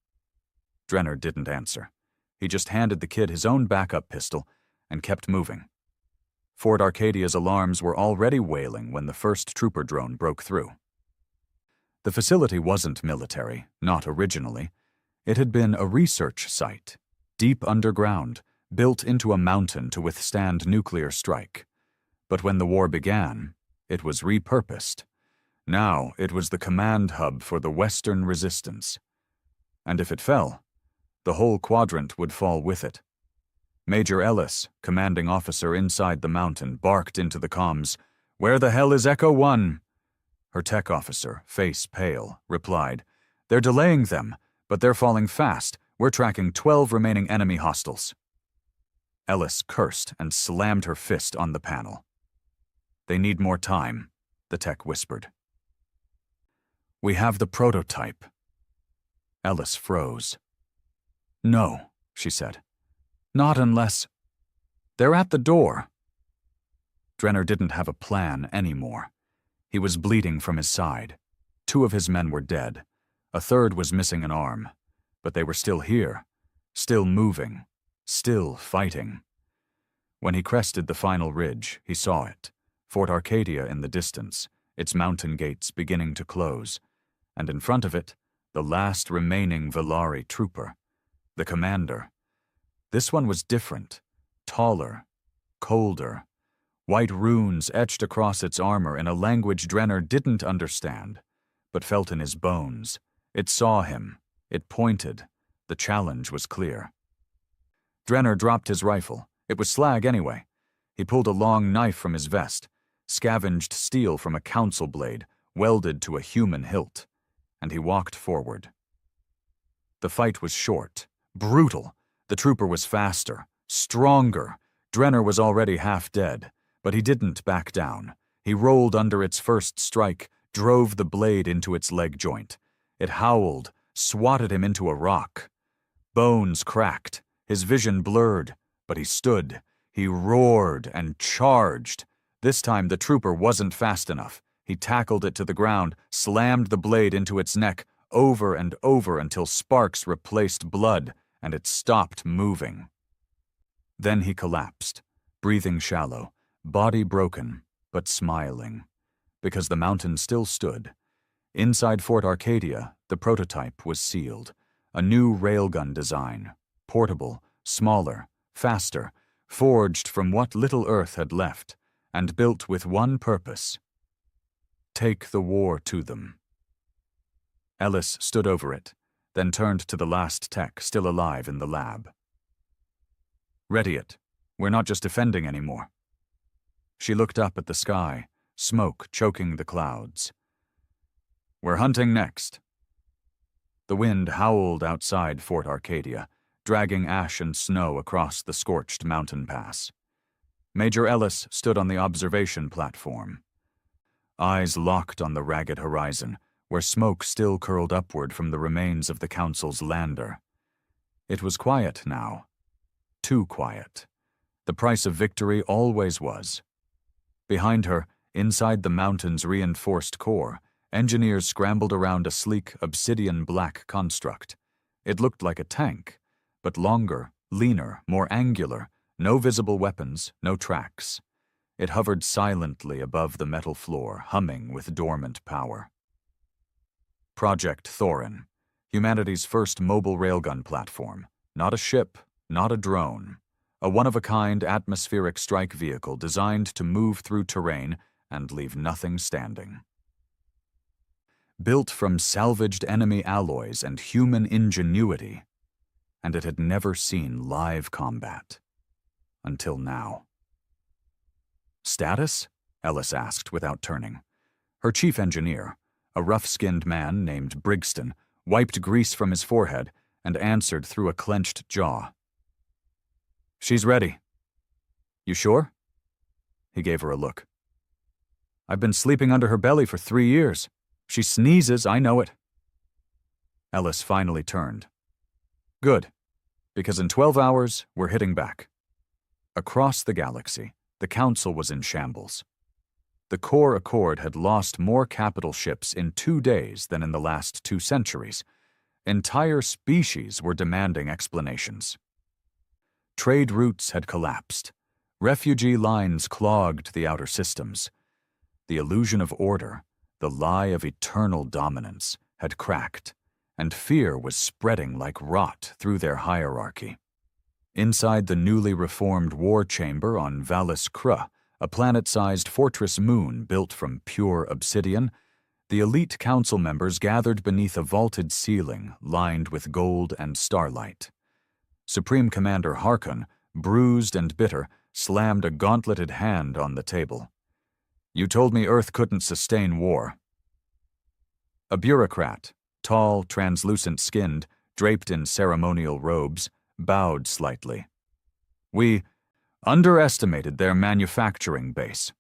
Drenner didn't answer. He just handed the kid his own backup pistol and kept moving. Fort Arcadia's alarms were already wailing when the first trooper drone broke through. The facility wasn't military, not originally. It had been a research site, deep underground, built into a mountain to withstand nuclear strike. But when the war began, it was repurposed. Now it was the command hub for the Western Resistance. And if it fell, the whole quadrant would fall with it. Major Ellis, commanding officer inside the mountain, barked into the comms, "Where the hell is Echo 1? Her tech officer, face pale, replied, "They're delaying them, but they're falling fast. We're tracking 12 remaining enemy hostiles." Ellis cursed and slammed her fist on the panel. "They need more time," the tech whispered. We have the prototype. Ellis froze. No, she said. Not unless... They're at the door. Drenner didn't have a plan anymore. He was bleeding from his side. 2 of his men were dead. A 3rd was missing an arm. But they were still here, still moving, still fighting. When he crested the final ridge, he saw it, Fort Arcadia in the distance, its mountain gates beginning to close, and in front of it, the last remaining Villari trooper, the commander. This one was different, taller, colder, white runes etched across its armor in a language Drenner didn't understand, but felt in his bones. It saw him. It pointed. The challenge was clear. Drenner dropped his rifle. It was slag anyway. He pulled a long knife from his vest, scavenged steel from a council blade, welded to a human hilt, and he walked forward. The fight was short, brutal. The trooper was faster, stronger. Drenner was already half dead, but he didn't back down. He rolled under its first strike, drove the blade into its leg joint. It howled, swatted him into a rock. Bones cracked, his vision blurred, but he stood. He roared and charged. This time the trooper wasn't fast enough. He tackled it to the ground, slammed the blade into its neck, over and over until sparks replaced blood, and it stopped moving. Then he collapsed, breathing shallow, body broken, but smiling, because the mountain still stood. Inside Fort Arcadia, the prototype was sealed. A new railgun design, portable, smaller, faster, forged from what little Earth had left, and built with one purpose: take the war to them. Ellis stood over it, then turned to the last tech still alive in the lab. Ready it. We're not just defending anymore. She looked up at the sky, smoke choking the clouds. We're hunting next. The wind howled outside Fort Arcadia, dragging ash and snow across the scorched mountain pass. Major Ellis stood on the observation platform. Eyes locked on the ragged horizon, where smoke still curled upward from the remains of the council's lander. It was quiet now. Too quiet. The price of victory always was. Behind her, inside the mountain's reinforced core, engineers scrambled around a sleek, obsidian-black construct. It looked like a tank, but longer, leaner, more angular, no visible weapons, no tracks. It hovered silently above the metal floor, humming with dormant power. Project Thorin, humanity's first mobile railgun platform. Not a ship, not a drone. A one-of-a-kind atmospheric strike vehicle designed to move through terrain and leave nothing standing. Built from salvaged enemy alloys and human ingenuity, and it had never seen live combat. Until now. Status? Ellis asked without turning. Her chief engineer, a rough-skinned man named Brigston, wiped grease from his forehead and answered through a clenched jaw. She's ready. You sure? He gave her a look. I've been sleeping under her belly for 3 years. She sneezes, I know it. Ellis finally turned. Good, because in 12 hours, we're hitting back. Across the galaxy, the Council was in shambles. The Core Accord had lost more capital ships in 2 days than in the last 2 centuries. Entire species were demanding explanations. Trade routes had collapsed. Refugee lines clogged the outer systems. The illusion of order, the lie of eternal dominance, had cracked, and fear was spreading like rot through their hierarchy. Inside the newly reformed war chamber on Vallis Krah, a planet-sized fortress moon built from pure obsidian, the elite council members gathered beneath a vaulted ceiling lined with gold and starlight. Supreme Commander Harkon, bruised and bitter, slammed a gauntleted hand on the table. You told me Earth couldn't sustain war. A bureaucrat, tall, translucent-skinned, draped in ceremonial robes, bowed slightly. We underestimated their manufacturing base.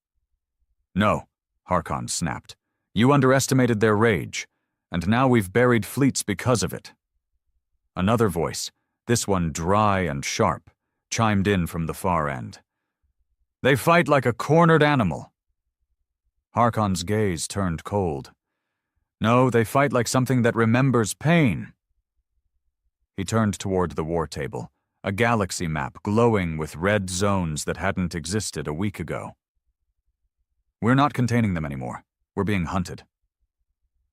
No, Harkon snapped. You underestimated their rage. and now we've buried fleets because of it." Another voice, this one dry and sharp, chimed in from the far end. "They fight like a cornered animal." Harkon's gaze turned cold. "No, they fight like something that remembers pain." He turned toward the war table, a galaxy map glowing with red zones that hadn't existed a week ago. "We're not containing them anymore. We're being hunted."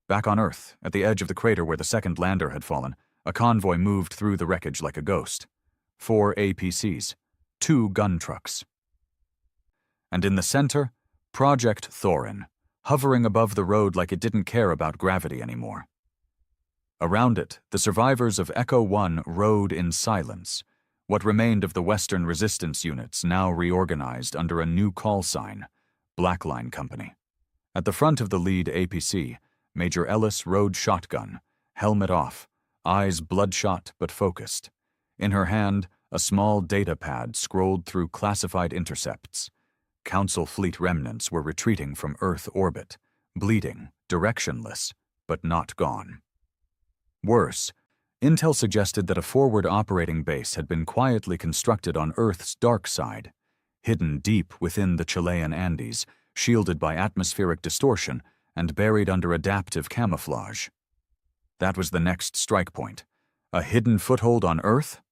Back on Earth, at the edge of the crater where the second lander had fallen, a convoy moved through the wreckage like a ghost. 4 APCs, 2 gun trucks. And in the center, Project Thorin, hovering above the road like it didn't care about gravity anymore. Around it, the survivors of Echo 1 rode in silence, what remained of the Western resistance units now reorganized under a new call sign, Blackline Company. At the front of the lead APC, Major Ellis rode shotgun, helmet off, eyes bloodshot but focused. In her hand, a small data pad scrolled through classified intercepts. Council fleet remnants were retreating from Earth orbit, bleeding, directionless, but not gone. Worse, intel suggested that a forward operating base had been quietly constructed on Earth's dark side, hidden deep within the Chilean Andes, shielded by atmospheric distortion and buried under adaptive camouflage. That was the next strike point. A hidden foothold on Earth?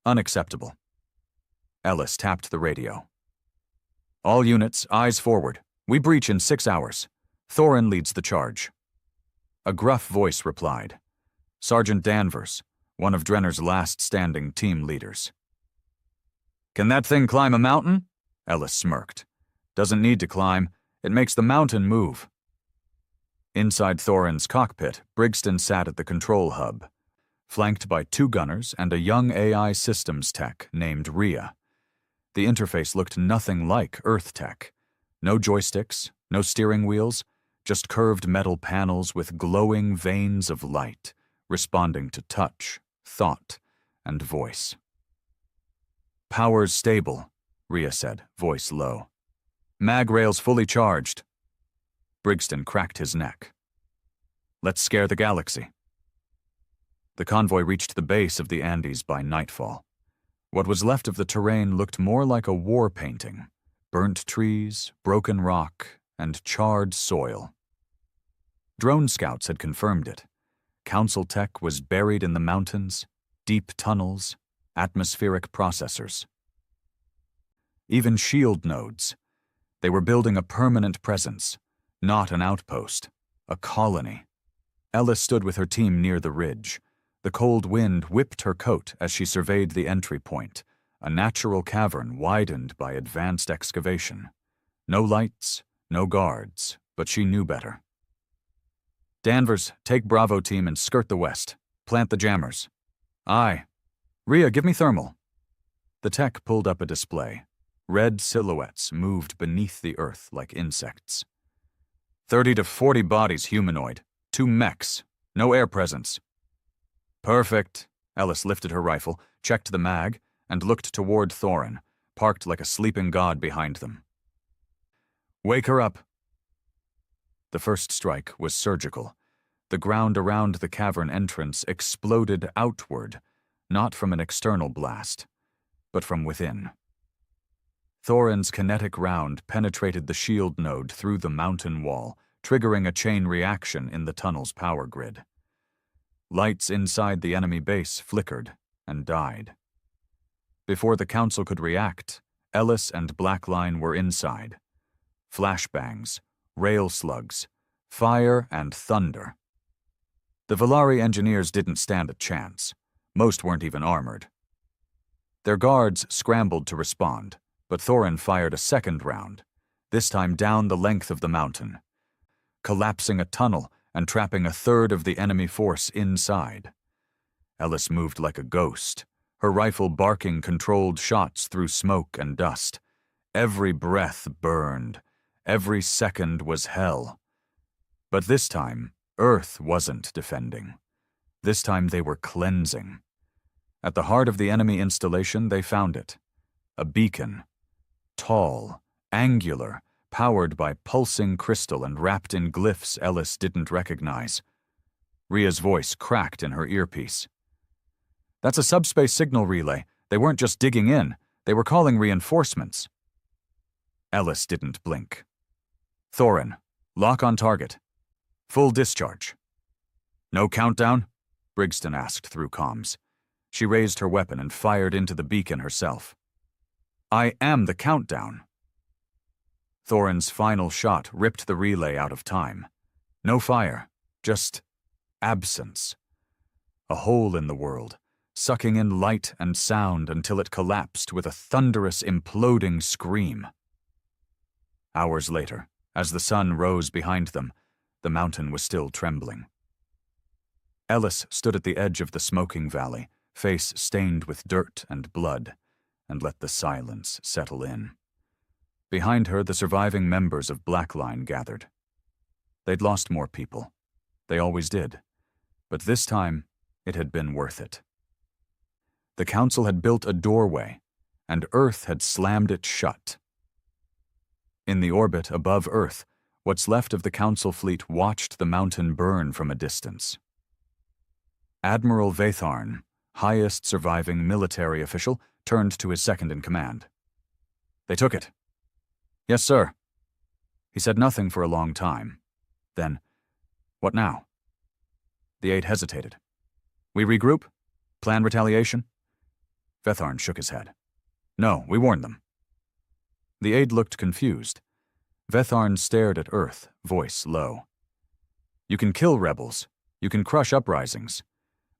Unacceptable. Ellis tapped the radio. "All units, eyes forward. We breach in 6 hours. Thorin leads the charge." A gruff voice replied. Sergeant Danvers, one of Drenner's last standing team leaders. "Can that thing climb a mountain?" Ellis smirked. "Doesn't need to climb. It makes the mountain move." Inside Thorin's cockpit, Briggston sat at the control hub, flanked by 2 gunners and a young AI systems tech named Rhea. The interface looked nothing like Earth tech. No joysticks, no steering wheels, just curved metal panels with glowing veins of light, responding to touch, thought, and voice. "Power's stable," Rhea said, voice low. "Mag rails fully charged." Briggston cracked his neck. "Let's scare the galaxy." The convoy reached the base of the Andes by nightfall. What was left of the terrain looked more like a war painting: burnt trees, broken rock, and charred soil. Drone scouts had confirmed it. Council tech was buried in the mountains, deep tunnels, atmospheric processors. Even shield nodes. They were building a permanent presence, not an outpost, a colony. Ellis stood with her team near the ridge. The cold wind whipped her coat as she surveyed the entry point, a natural cavern widened by advanced excavation. No lights, no guards, but she knew better. "Danvers, take Bravo team and skirt the west. Plant the jammers." "Aye." "Rhea, give me thermal." The tech pulled up a display. Red silhouettes moved beneath the earth like insects. 30 to 40 bodies humanoid. 2 mechs. No air presence. "Perfect." Ellis lifted her rifle, checked the mag, and looked toward Thorin, parked like a sleeping god behind them. "Wake her up." The first strike was surgical. The ground around the cavern entrance exploded outward, not from an external blast, but from within. Thorin's kinetic round penetrated the shield node through the mountain wall, triggering a chain reaction in the tunnel's power grid. Lights inside the enemy base flickered and died. Before the Council could react, Ellis and Blackline were inside. Flashbangs, rail slugs, fire and thunder. The Volari engineers didn't stand a chance. Most weren't even armored. Their guards scrambled to respond, but Thorin fired a second round, this time down the length of the mountain, collapsing a tunnel and trapping a third of the enemy force inside. Ellis moved like a ghost, her rifle barking controlled shots through smoke and dust. Every breath burned. Every second was hell. But this time, Earth wasn't defending. This time they were cleansing. At the heart of the enemy installation, they found it. A beacon. Tall, angular, powered by pulsing crystal and wrapped in glyphs Ellis didn't recognize. Ria's voice cracked in her earpiece. "That's a subspace signal relay. They weren't just digging in. They were calling reinforcements." Ellis didn't blink. "Thorin, lock on target. Full discharge." "No countdown?" Briggston asked through comms. She raised her weapon and fired into the beacon herself. "I am the countdown." Thorin's final shot ripped the relay out of time. No fire, just absence. A hole in the world, sucking in light and sound until it collapsed with a thunderous, imploding scream. Hours later, as the sun rose behind them, the mountain was still trembling. Ellis stood at the edge of the smoking valley, face stained with dirt and blood, and let the silence settle in. Behind her, the surviving members of Blackline gathered. They'd lost more people. They always did. But this time, it had been worth it. The Council had built a doorway, and Earth had slammed it shut. In the orbit above Earth, what's left of the Council fleet watched the mountain burn from a distance. Admiral Vaetharn, highest surviving military official, turned to his second-in-command. "They took it." "Yes, sir." He said nothing for a long time. Then, "What now?" The aide hesitated. "We regroup? Plan retaliation?" Vaetharn shook his head. "No, we warned them." The aide looked confused. Vaetharn stared at Earth, voice low. "You can kill rebels. You can crush uprisings.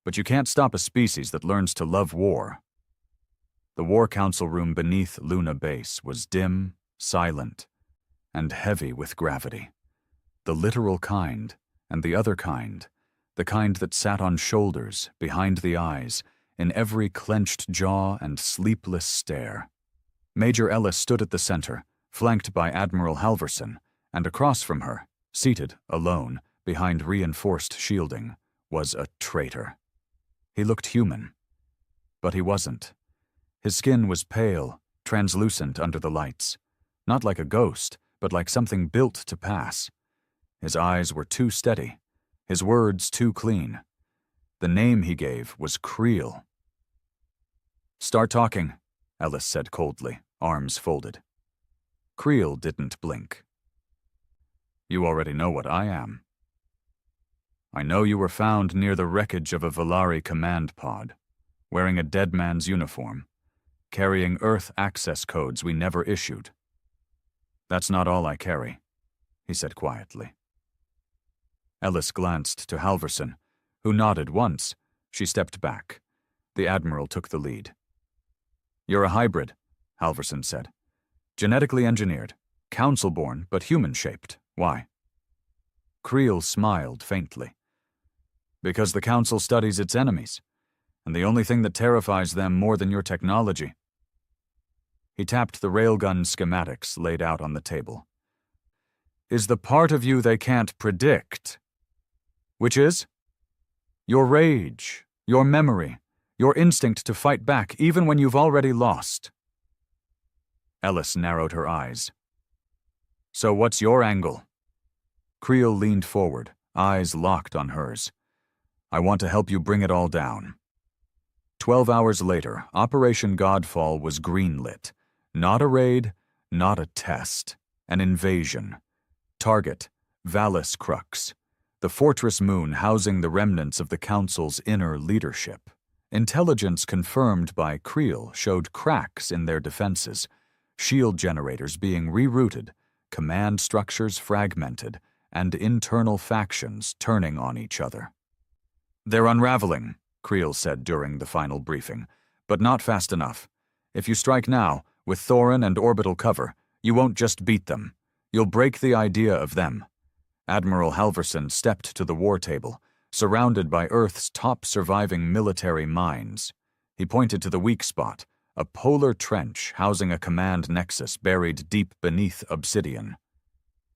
But you can't stop a species that learns to love war." The War Council room beneath Luna Base was dim, silent, and heavy with gravity. The literal kind, and the other kind, the kind that sat on shoulders, behind the eyes, in every clenched jaw and sleepless stare. Major Ellis stood at the center, flanked by Admiral Halverson, and across from her, seated, alone, behind reinforced shielding, was a traitor. He looked human, but he wasn't. His skin was pale, translucent under the lights, not like a ghost, but like something built to pass. His eyes were too steady, his words too clean. The name he gave was Creel. "Start talking," Ellis said coldly, arms folded. Creel didn't blink. "You already know what I am. I know you were found near the wreckage of a Valari command pod, wearing a dead man's uniform, carrying Earth access codes we never issued. That's not all I carry," he said quietly. Ellis glanced to Halverson, who nodded once. She stepped back. The Admiral took the lead. "You're a hybrid," Halverson said. "Genetically engineered, Council-born but human-shaped. Why?" Creel smiled faintly. "Because the Council studies its enemies, and the only thing that terrifies them more than your technology." He tapped the railgun schematics laid out on the table. "Is the part of you they can't predict. Which is? Your rage, your memory, your instinct to fight back even when you've already lost." Ellis narrowed her eyes. "So what's your angle?" Creel leaned forward, eyes locked on hers. "I want to help you bring it all down." 12 hours later, Operation Godfall was greenlit. Not a raid, not a test. An invasion. Target, Vallis Crux, the fortress moon housing the remnants of the Council's inner leadership. Intelligence confirmed by Creel showed cracks in their defenses, shield generators being rerouted, command structures fragmented, and internal factions turning on each other. "They're unraveling," Creel said during the final briefing, "but not fast enough. If you strike now, with Thorin and orbital cover, you won't just beat them. You'll break the idea of them." Admiral Halverson stepped to the war table, surrounded by Earth's top surviving military minds. He pointed to the weak spot, a polar trench housing a command nexus buried deep beneath obsidian.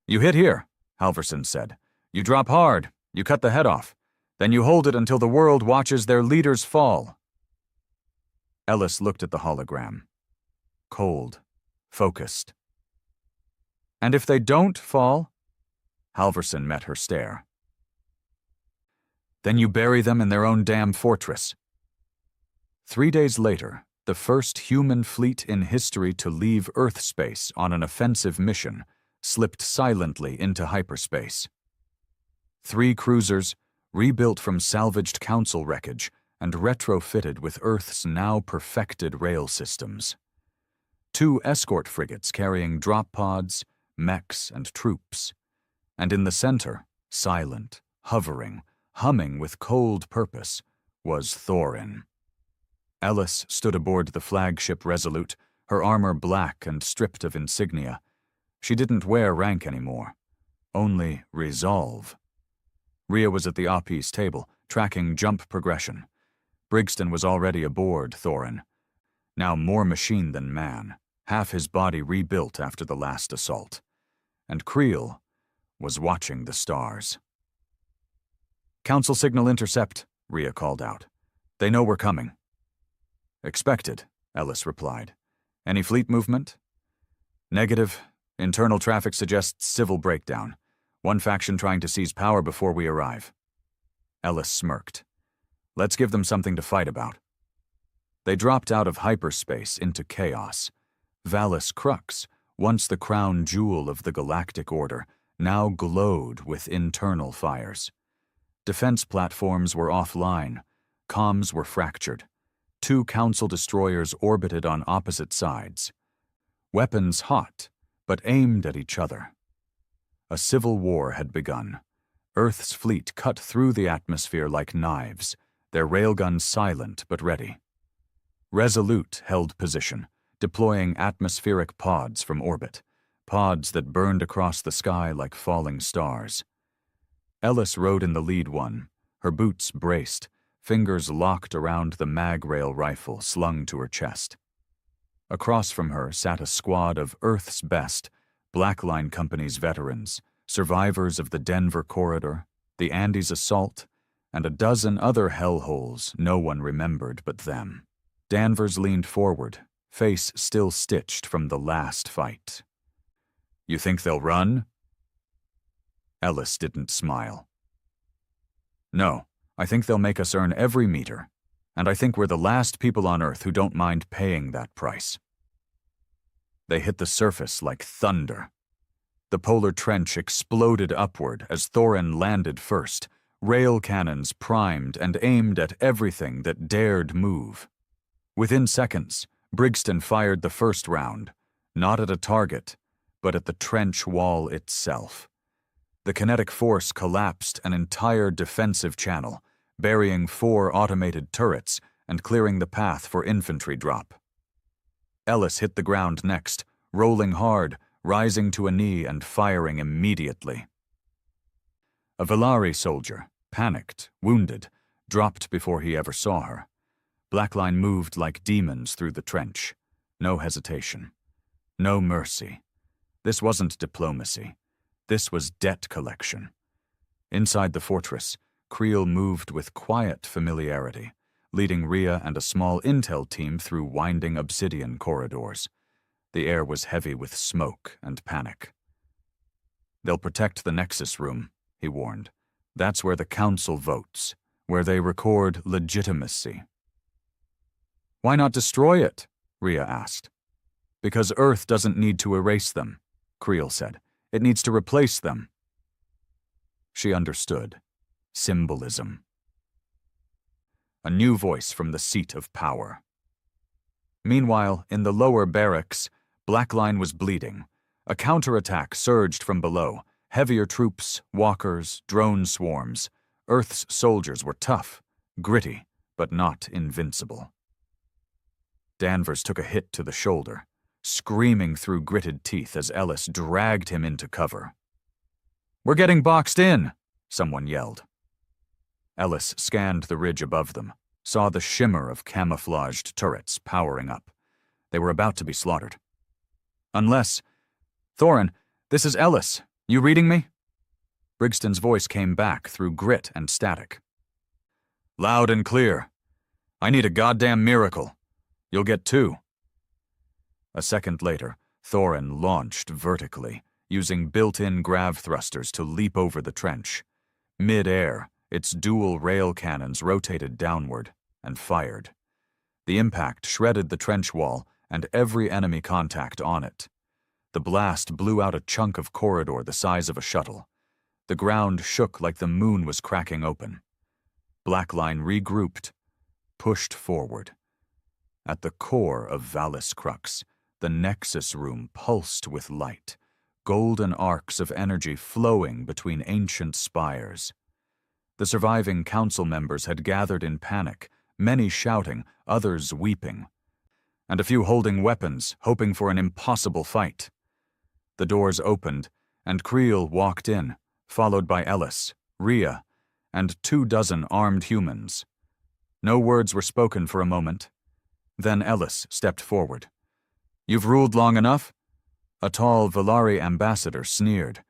"You hit here," Halverson said. "You drop hard, you cut the head off. Then you hold it until the world watches their leaders fall." Ellis looked at the hologram. Cold, focused. "And if they don't fall?" Halverson met her stare. Then you bury them in their own damn fortress. 3 days later, the first human fleet in history to leave Earth space on an offensive mission slipped silently into hyperspace. 3 cruisers, rebuilt from salvaged Council wreckage and retrofitted with Earth's now perfected rail systems. 2 escort frigates carrying drop pods, mechs, and troops. And in the center, silent, hovering, humming with cold purpose, was Thorin. Ellis stood aboard the flagship Resolute, her armor black and stripped of insignia. She didn't wear rank anymore, only resolve. Rhea was at the API's table, tracking jump progression. Briggston was already aboard Thorin, now more machine than man, half his body rebuilt after the last assault. And Creel was watching the stars. "Council signal intercept," Rhea called out. "They know we're coming." "Expected," Ellis replied. "Any fleet movement?" "Negative. Internal traffic suggests civil breakdown. One faction trying to seize power before we arrive." Ellis smirked. "Let's give them something to fight about." They dropped out of hyperspace into chaos. Vallis Crux, once the crown jewel of the Galactic Order, now glowed with internal fires. Defense platforms were offline. Comms were fractured. 2 Council destroyers orbited on opposite sides. Weapons hot, but aimed at each other. A civil war had begun. Earth's fleet cut through the atmosphere like knives, their railguns silent but ready. Resolute held position, deploying atmospheric pods from orbit, pods that burned across the sky like falling stars. Ellis rode in the lead one, her boots braced, fingers locked around the mag rail rifle slung to her chest. Across from her sat a squad of Earth's best, Blackline Company's veterans, survivors of the Denver Corridor, the Andes Assault, and a dozen other hellholes no one remembered but them. Danvers leaned forward, face still stitched from the last fight. "You think they'll run?" Ellis didn't smile. "No, I think they'll make us earn every meter, and I think we're the last people on Earth who don't mind paying that price." They hit the surface like thunder. The polar trench exploded upward as Thorin landed first, rail cannons primed and aimed at everything that dared move. Within seconds, Briggston fired the first round, not at a target, but at the trench wall itself. The kinetic force collapsed an entire defensive channel, burying 4 automated turrets and clearing the path for infantry drop. Ellis hit the ground next, rolling hard, rising to a knee and firing immediately. A Velari soldier, panicked, wounded, dropped before he ever saw her. Blackline moved like demons through the trench. No hesitation. No mercy. This wasn't diplomacy. This was debt collection. Inside the fortress, Creel moved with quiet familiarity, leading Rhea and a small intel team through winding obsidian corridors. The air was heavy with smoke and panic. "They'll protect the Nexus room," he warned. "That's where the Council votes, where they record legitimacy." "Why not destroy it?" Rhea asked. "Because Earth doesn't need to erase them," Creel said. "It needs to replace them." She understood. Symbolism. A new voice from the seat of power. Meanwhile, in the lower barracks, Blackline was bleeding. A counterattack surged from below. Heavier troops, walkers, drone swarms. Earth's soldiers were tough, gritty, but not invincible. Danvers took a hit to the shoulder, screaming through gritted teeth as Ellis dragged him into cover. "We're getting boxed in," someone yelled. Ellis scanned the ridge above them, saw the shimmer of camouflaged turrets powering up. They were about to be slaughtered. "Unless... Thorin, this is Ellis. You reading me?" Briggston's voice came back through grit and static. "Loud and clear. I need a goddamn miracle. You'll get 2. A second later, Thorin launched vertically, using built-in grav thrusters to leap over the trench. Mid-air, Its dual rail cannons rotated downward and fired. The impact shredded the trench wall and every enemy contact on it. The blast blew out a chunk of corridor the size of a shuttle. The ground shook like the moon was cracking open. Blackline regrouped, pushed forward. At the core of Vallis Crux, the Nexus Room pulsed with light, golden arcs of energy flowing between ancient spires. The surviving council members had gathered in panic, many shouting, others weeping, and a few holding weapons, hoping for an impossible fight. The doors opened, and Creel walked in, followed by Ellis, Rhea, and 24 armed humans. No words were spoken for a moment. Then Ellis stepped forward. "You've ruled long enough?" A tall Valari ambassador sneered.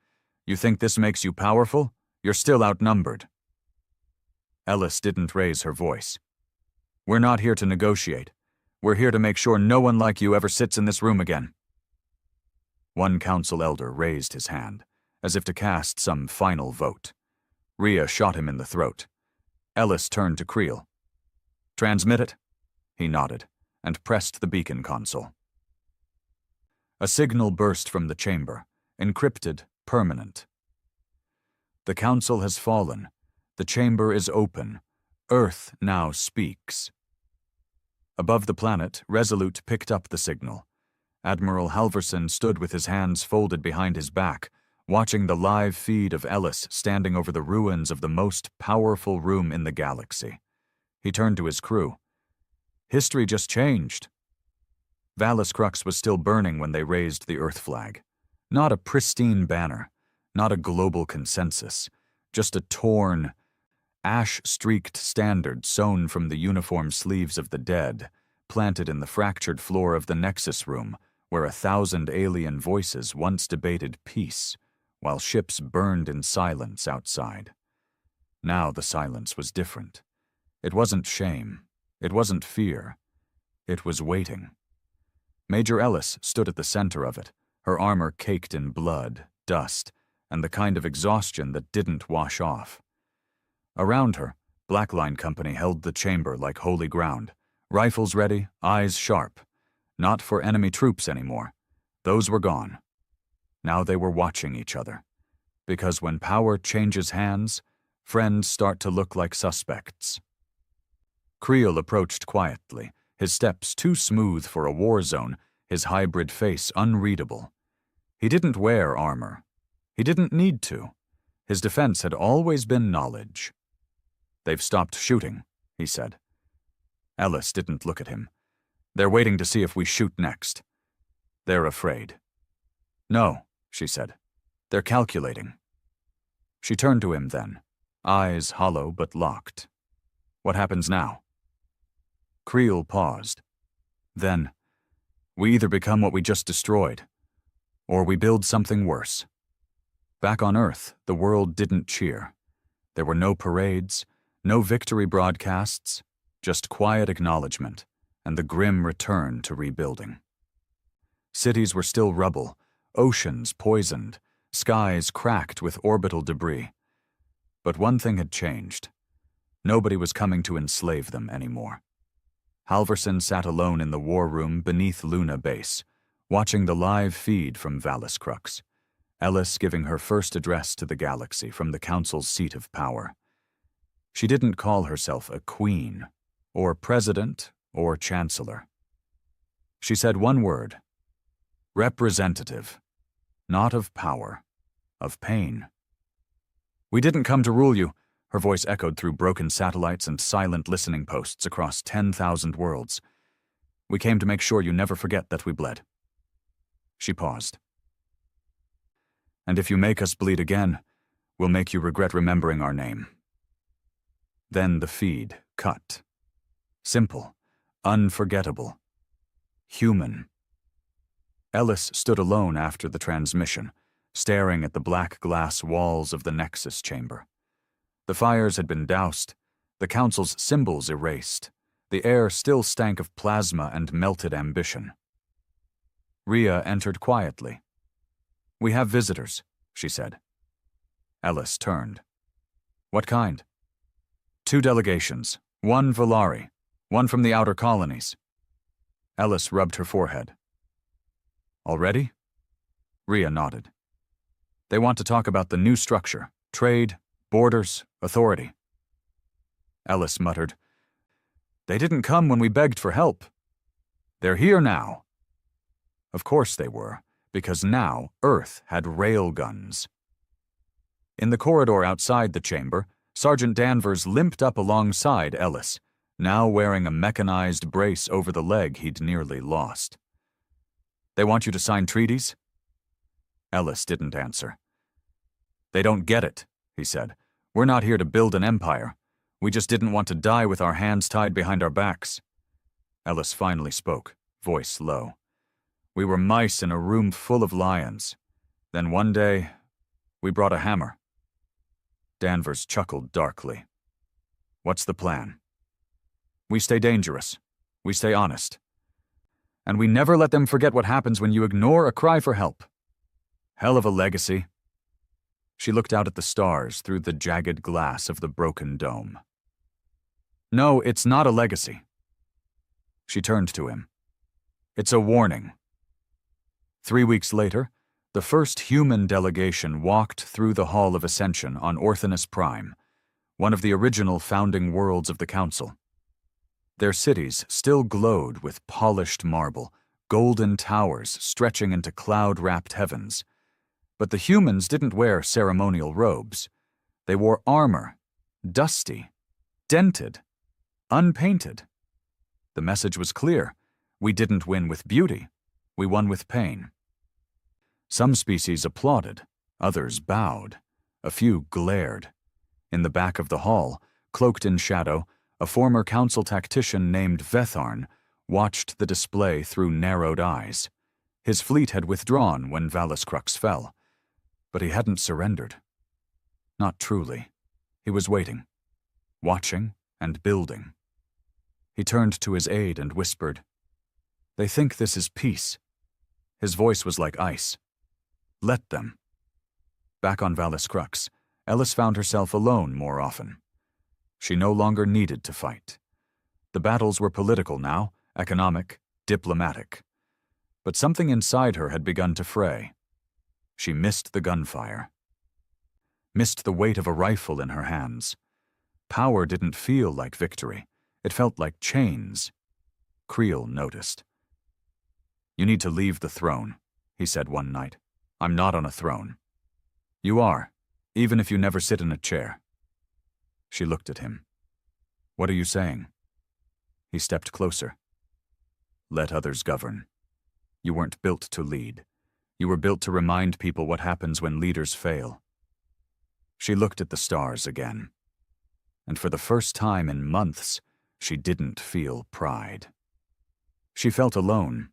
"You think this makes you powerful? You're still outnumbered." Ellis didn't raise her voice. "We're not here to negotiate. We're here to make sure no one like you ever sits in this room again." One council elder raised his hand, as if to cast some final vote. Rhea shot him in the throat. Ellis turned to Creel. "Transmit it?" He nodded, and pressed the beacon console. A signal burst from the chamber, encrypted, permanent. "The council has fallen. The chamber is open. Earth now speaks." Above the planet, Resolute picked up the signal. Admiral Halverson stood with his hands folded behind his back, watching the live feed of Ellis standing over the ruins of the most powerful room in the galaxy. He turned to his crew. "History just changed." Vallis Crux was still burning when they raised the Earth flag. Not a pristine banner, not a global consensus, just a torn, ash-streaked standard sewn from the uniform sleeves of the dead, planted in the fractured floor of the Nexus Room, where 1,000 alien voices once debated peace, while ships burned in silence outside. Now the silence was different. It wasn't shame. It wasn't fear. It was waiting. Major Ellis stood at the center of it, her armor caked in blood, dust, and the kind of exhaustion that didn't wash off. Around her, Blackline Company held the chamber like holy ground, rifles ready, eyes sharp. Not for enemy troops anymore. Those were gone. Now they were watching each other. Because when power changes hands, friends start to look like suspects. Creel approached quietly, his steps too smooth for a war zone, his hybrid face unreadable. He didn't wear armor. He didn't need to. His defense had always been knowledge. "They've stopped shooting," he said. Ellis didn't look at him. "They're waiting to see if we shoot next. They're afraid." "No," she said. "They're calculating." She turned to him then, eyes hollow but locked. "What happens now?" Creel paused. Then, "We either become what we just destroyed, or we build something worse." Back on Earth, the world didn't cheer. There were no parades, no victory broadcasts, just quiet acknowledgement and the grim return to rebuilding. Cities were still rubble, oceans poisoned, skies cracked with orbital debris. But one thing had changed. Nobody was coming to enslave them anymore. Halverson sat alone in the war room beneath Luna Base, watching the live feed from Vallis Crux, Ellis giving her first address to the galaxy from the Council's seat of power. She didn't call herself a queen, or president, or chancellor. She said one word: representative, not of power, of pain. "We didn't come to rule you," her voice echoed through broken satellites and silent listening posts across 10,000 worlds. "We came to make sure you never forget that we bled." She paused. "And if you make us bleed again, we'll make you regret remembering our name." Then the feed cut. Simple, unforgettable, human. Ellis stood alone after the transmission, staring at the black glass walls of the Nexus chamber. The fires had been doused, the Council's symbols erased. The air still stank of plasma and melted ambition. Rhea entered quietly. "We have visitors," she said. Ellis turned. "What kind?" 2 delegations, 1 Volari, 1 from the outer colonies. Ellis rubbed her forehead. Already? Rhea nodded. They want to talk about the new structure, trade, borders, authority. Ellis muttered, They didn't come when we begged for help. They're here now. Of course they were, because now Earth had railguns. In the corridor outside the chamber, Sergeant Danvers limped up alongside Ellis, now wearing a mechanized brace over the leg he'd nearly lost. They want you to sign treaties? Ellis didn't answer. They don't get it, he said. We're not here to build an empire. We just didn't want to die with our hands tied behind our backs. Ellis finally spoke, voice low. We were mice in a room full of lions. Then one day, we brought a hammer. Danvers chuckled darkly. What's the plan? We stay dangerous. We stay honest. And we never let them forget what happens when you ignore a cry for help. Hell of a legacy. She looked out at the stars through the jagged glass of the broken dome. No, it's not a legacy. She turned to him. It's a warning. 3 weeks later, the first human delegation walked through the Hall of Ascension on Orthanus Prime, one of the original founding worlds of the Council. Their cities still glowed with polished marble, golden towers stretching into cloud-wrapped heavens. But the humans didn't wear ceremonial robes. They wore armor, dusty, dented, unpainted. The message was clear. We didn't win with beauty. We won with pain. Some species applauded, others bowed. A few glared. In the back of the hall, cloaked in shadow, a former council tactician named Vetharn watched the display through narrowed eyes. His fleet had withdrawn when Valus Crux fell, but he hadn't surrendered. Not truly. He was waiting, watching and building. He turned to his aide and whispered, They think this is peace. His voice was like ice. Let them. Back on Valus Crux, Ellis found herself alone more often. She no longer needed to fight. The battles were political now, economic, diplomatic. But something inside her had begun to fray. She missed the gunfire. Missed the weight of a rifle in her hands. Power didn't feel like victory. It felt like chains. Creel noticed. You need to leave the throne, he said one night. I'm not on a throne. You are, even if you never sit in a chair. She looked at him. What are you saying? He stepped closer. Let others govern. You weren't built to lead. You were built to remind people what happens when leaders fail. She looked at the stars again. And for the first time in months, she didn't feel pride. She felt alone.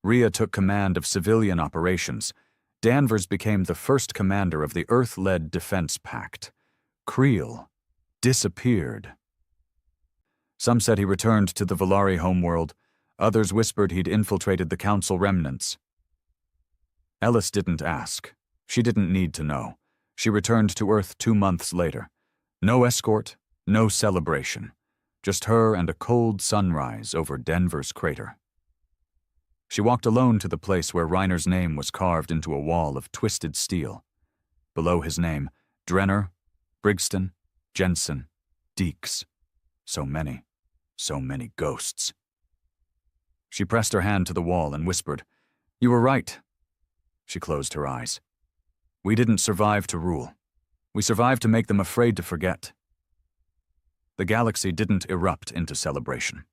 Rhea took command of civilian operations. Danvers became the first commander of the Earth-led Defense Pact. Creel disappeared. Some said he returned to the Volari homeworld. Others whispered he'd infiltrated the Council remnants. Ellis didn't ask. She didn't need to know. She returned to Earth 2 months later. No escort, no celebration. Just her and a cold sunrise over Denver's crater. She walked alone to the place where Reiner's name was carved into a wall of twisted steel. Below his name, Drenner, Brigston, Jensen, Deeks. So many ghosts. She pressed her hand to the wall and whispered, You were right. She closed her eyes. We didn't survive to rule. We survived to make them afraid to forget. The galaxy didn't erupt into celebration.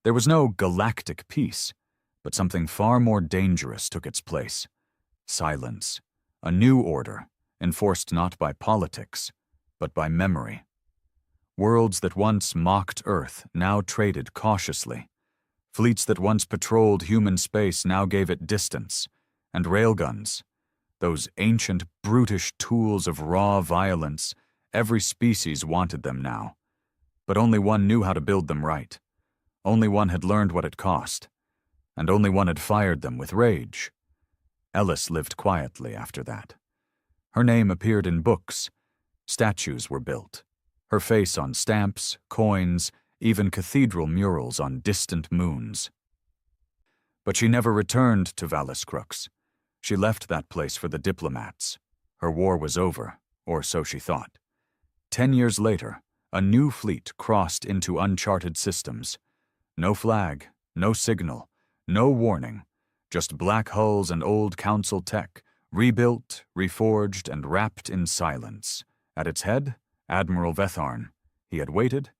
There was no galactic peace, but something far more dangerous took its place. Silence, a new order, enforced not by politics, but by memory. Worlds that once mocked Earth now traded cautiously. Fleets that once patrolled human space now gave it distance. And railguns, those ancient, brutish tools of raw violence, every species wanted them now. But only one knew how to build them right. Only one had learned what it cost. And only one had fired them with rage. Ellis lived quietly after that. Her name appeared in books. Statues were built. her face on stamps, coins, even cathedral murals on distant moons. But she never returned to Valis Crux. She left that place for the diplomats. Her war was over, or so she thought. 10 years later, a new fleet crossed into uncharted systems. No flag, no signal, no warning, just black hulls and old council tech, rebuilt, reforged, and wrapped in silence. At its head, Admiral Vetharn. He had waited,